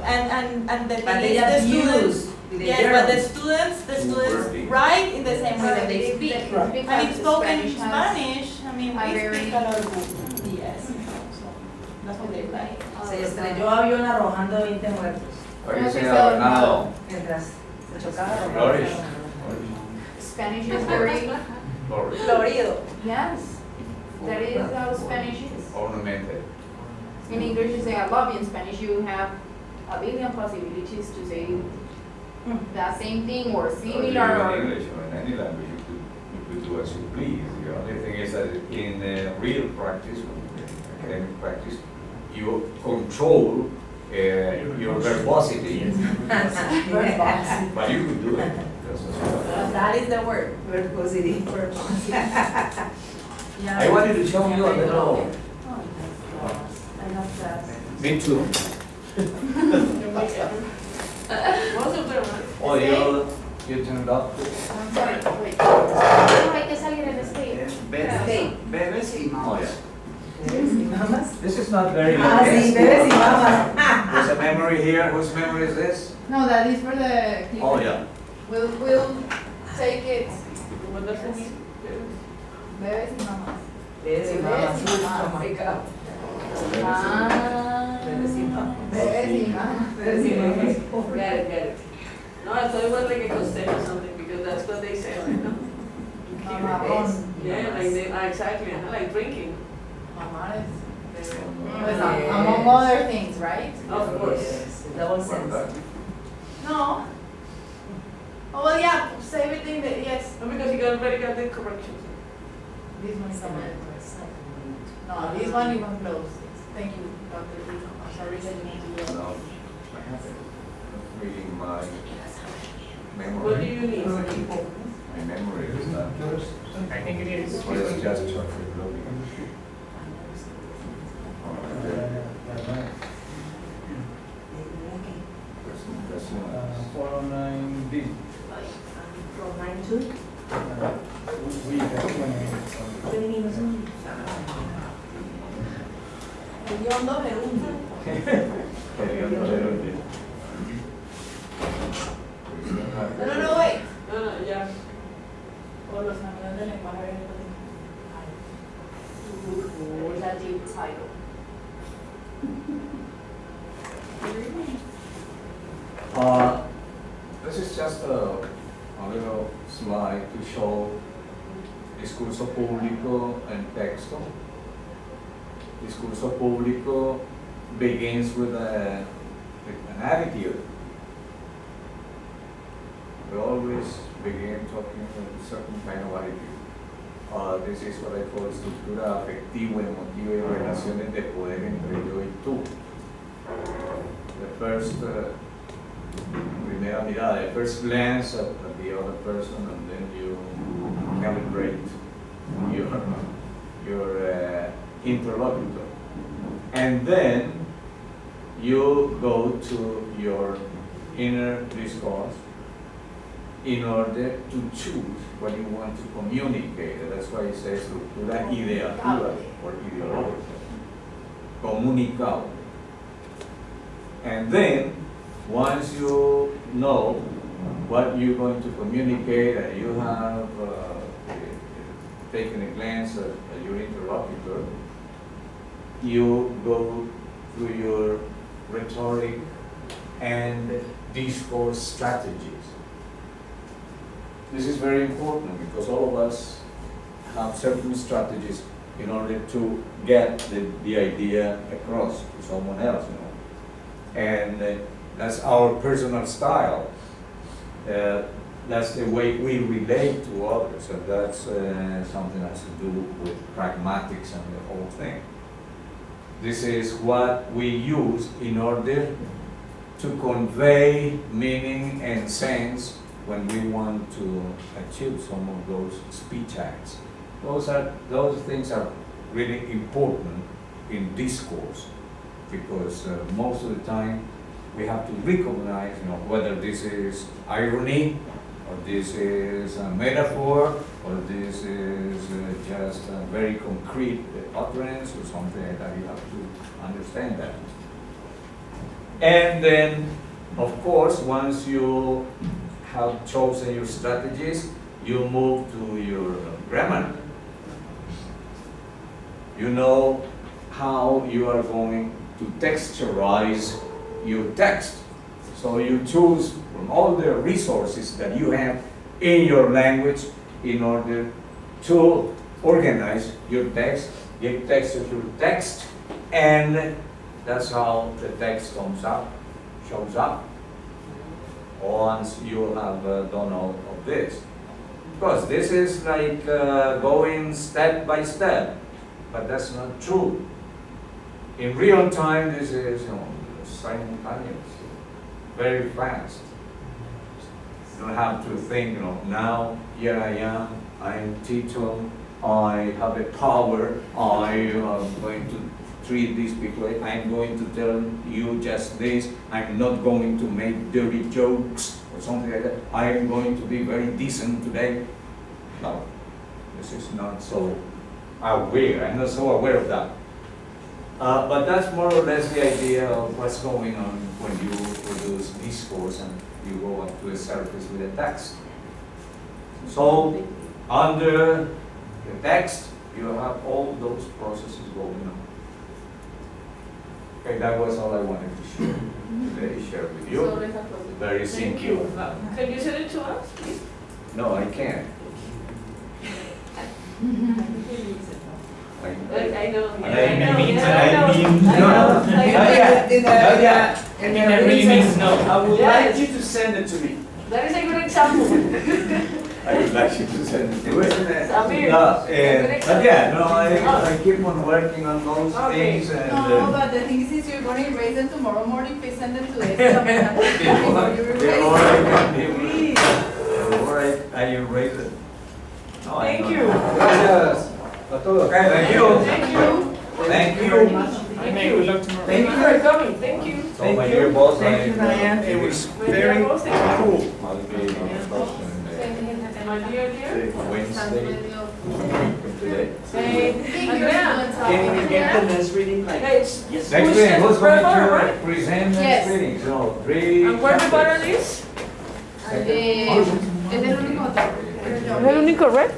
And the But thing they is the students. abuse. Yes, but the students write in the same way that they speak. Because And it's spoken in Spanish has Spanish, I mean, a we very- speak a lot of yes, so that's what they write. Se estrelló avión arrojando 20 muertos. Oye, se ha ordenado. Mientras se chocaba. Flourish. Spanish is very, Florido. yes, that is how Spanish is. Ornamented. In English you say I love you, in Spanish you have a billion possibilities to say the same thing or Or similar in or. English or in any language, you could do as you please. The only thing is that in real practice, academic practice, you control your verbosity, but you could do it. That is the word. Verbosity. I wanted to show you a little. I love that. Me too. Oh, you turned up. I'm sorry, wait. No, hay que salir en este. Bebes y mamas. ¿Bebes y mamas? This is not very Ah, sí, bebes y mamas. There's a memory here. Whose memory is this? No, that is for the. Oh, yeah. We'll take it. What does it mean? Bebés y mamás. Bebés y mamás. Bebés y mamás. Wake up. Ah. Bebés y mamás. Bebés y mamás. Bebés y mamás. Get it. No, I thought it was like a costeño or something, because that's what they say, right? No? Mamarrón. Yeah, like they, exactly, like drinking. Mamares. Among other things, right? Of course. Yes, double sense. No. Oh, well, yeah, say everything that, yes. No, because you already got the corrections. This one is amended. No, this one you can close. Thank you, Dr. Lee. I'm sorry that made you. No, I have it. I'm reading my memory. What do you need? My memory is not. I think it is. Or it's just traffic loading. Presentaciones. 409D. From 9 to? We have 28. 20 minutes. Hediondo, gerundio. No, wait. No, ya. O los amigos del lenguaje. Relative title. This is just a little slide to show discurso público and texto. Discurso público begins with an attitude. We always begin talking with a certain kind of attitude. This is what I call estructura afectiva, emotiva y relaciones de poder entre yo y tú. The first primera mirada, the first glance at the other person, and then you calibrate your interlocutor. And then you go to your inner discourse in order to choose what you want to communicate. That's why it says estructura ideativa or ideológica. Comunicado. And then, once you know what you're going to communicate and you have taken a glance at your interlocutor, you go through your rhetoric and discourse strategies. This is very important because all of us have certain strategies in order to get the idea across to someone else, you know. And that's our personal style. That's the way we relate to others, and that's something that has to do with pragmatics and the whole thing. This is what we use in order to convey meaning and sense when we want to achieve some of those speech acts. Those things are really important in discourse, because most of the time we have to recognize, you know, whether this is irony, or this is a metaphor, or this is just a very concrete utterance or something like that. You have to understand that. And then, of course, once you have chosen your strategies, you move to your grammar. You know how you are going to texturize your text. So you choose from all the resources that you have in your language in order to organize your text, give texture to the text, and that's how the text shows up, once you have done all of this. Because this is like going step by step, but that's not true. In real time, this is, you know, simultaneous, very fast. You don't have to think, you know, now here I am, I'm Tito, I have a power, I am going to treat these people, I'm going to tell you just this, I'm not going to make dirty jokes or something like that, I am going to be very decent today. No, this is not so aware, I'm not so aware of that. But that's more or less the idea of what's going on when you produce discourse and you go up to the surface with a text. So, under the text, you have all those processes going on. Okay, that was all I wanted to share with So you. let's close it. Very Thank you. simple. Can you send it to us, please? No, I can't. I know. I mean, no, I know. not yet. Not yet. And And that really means no. I would Yes. like you to send it to me. That is a good example. I would like you to send it to it. Samir. No, but yeah, no, I keep on working on those Okay. things and. No, but the thing is you're going to erase them tomorrow morning, please send them today. So before you erase them. Before I erase it. No, I Thank don't. you. Gracias a todos. Okay, thank you. Thank you. Thank you. Thank Hey, you. good luck tomorrow. Thank you for coming. Thank you. So my dear boss, Thank you, Diane. It was very cool. I'll be on instruction My dear, dear. Wednesday today. Hey, Andrea. Can we get the next reading like? Hey, it's, Yes. Next Who's meeting, the who's going brother, to right? present Yes. next meeting? So, three. and where the butter is? Es el único. Es el único, right?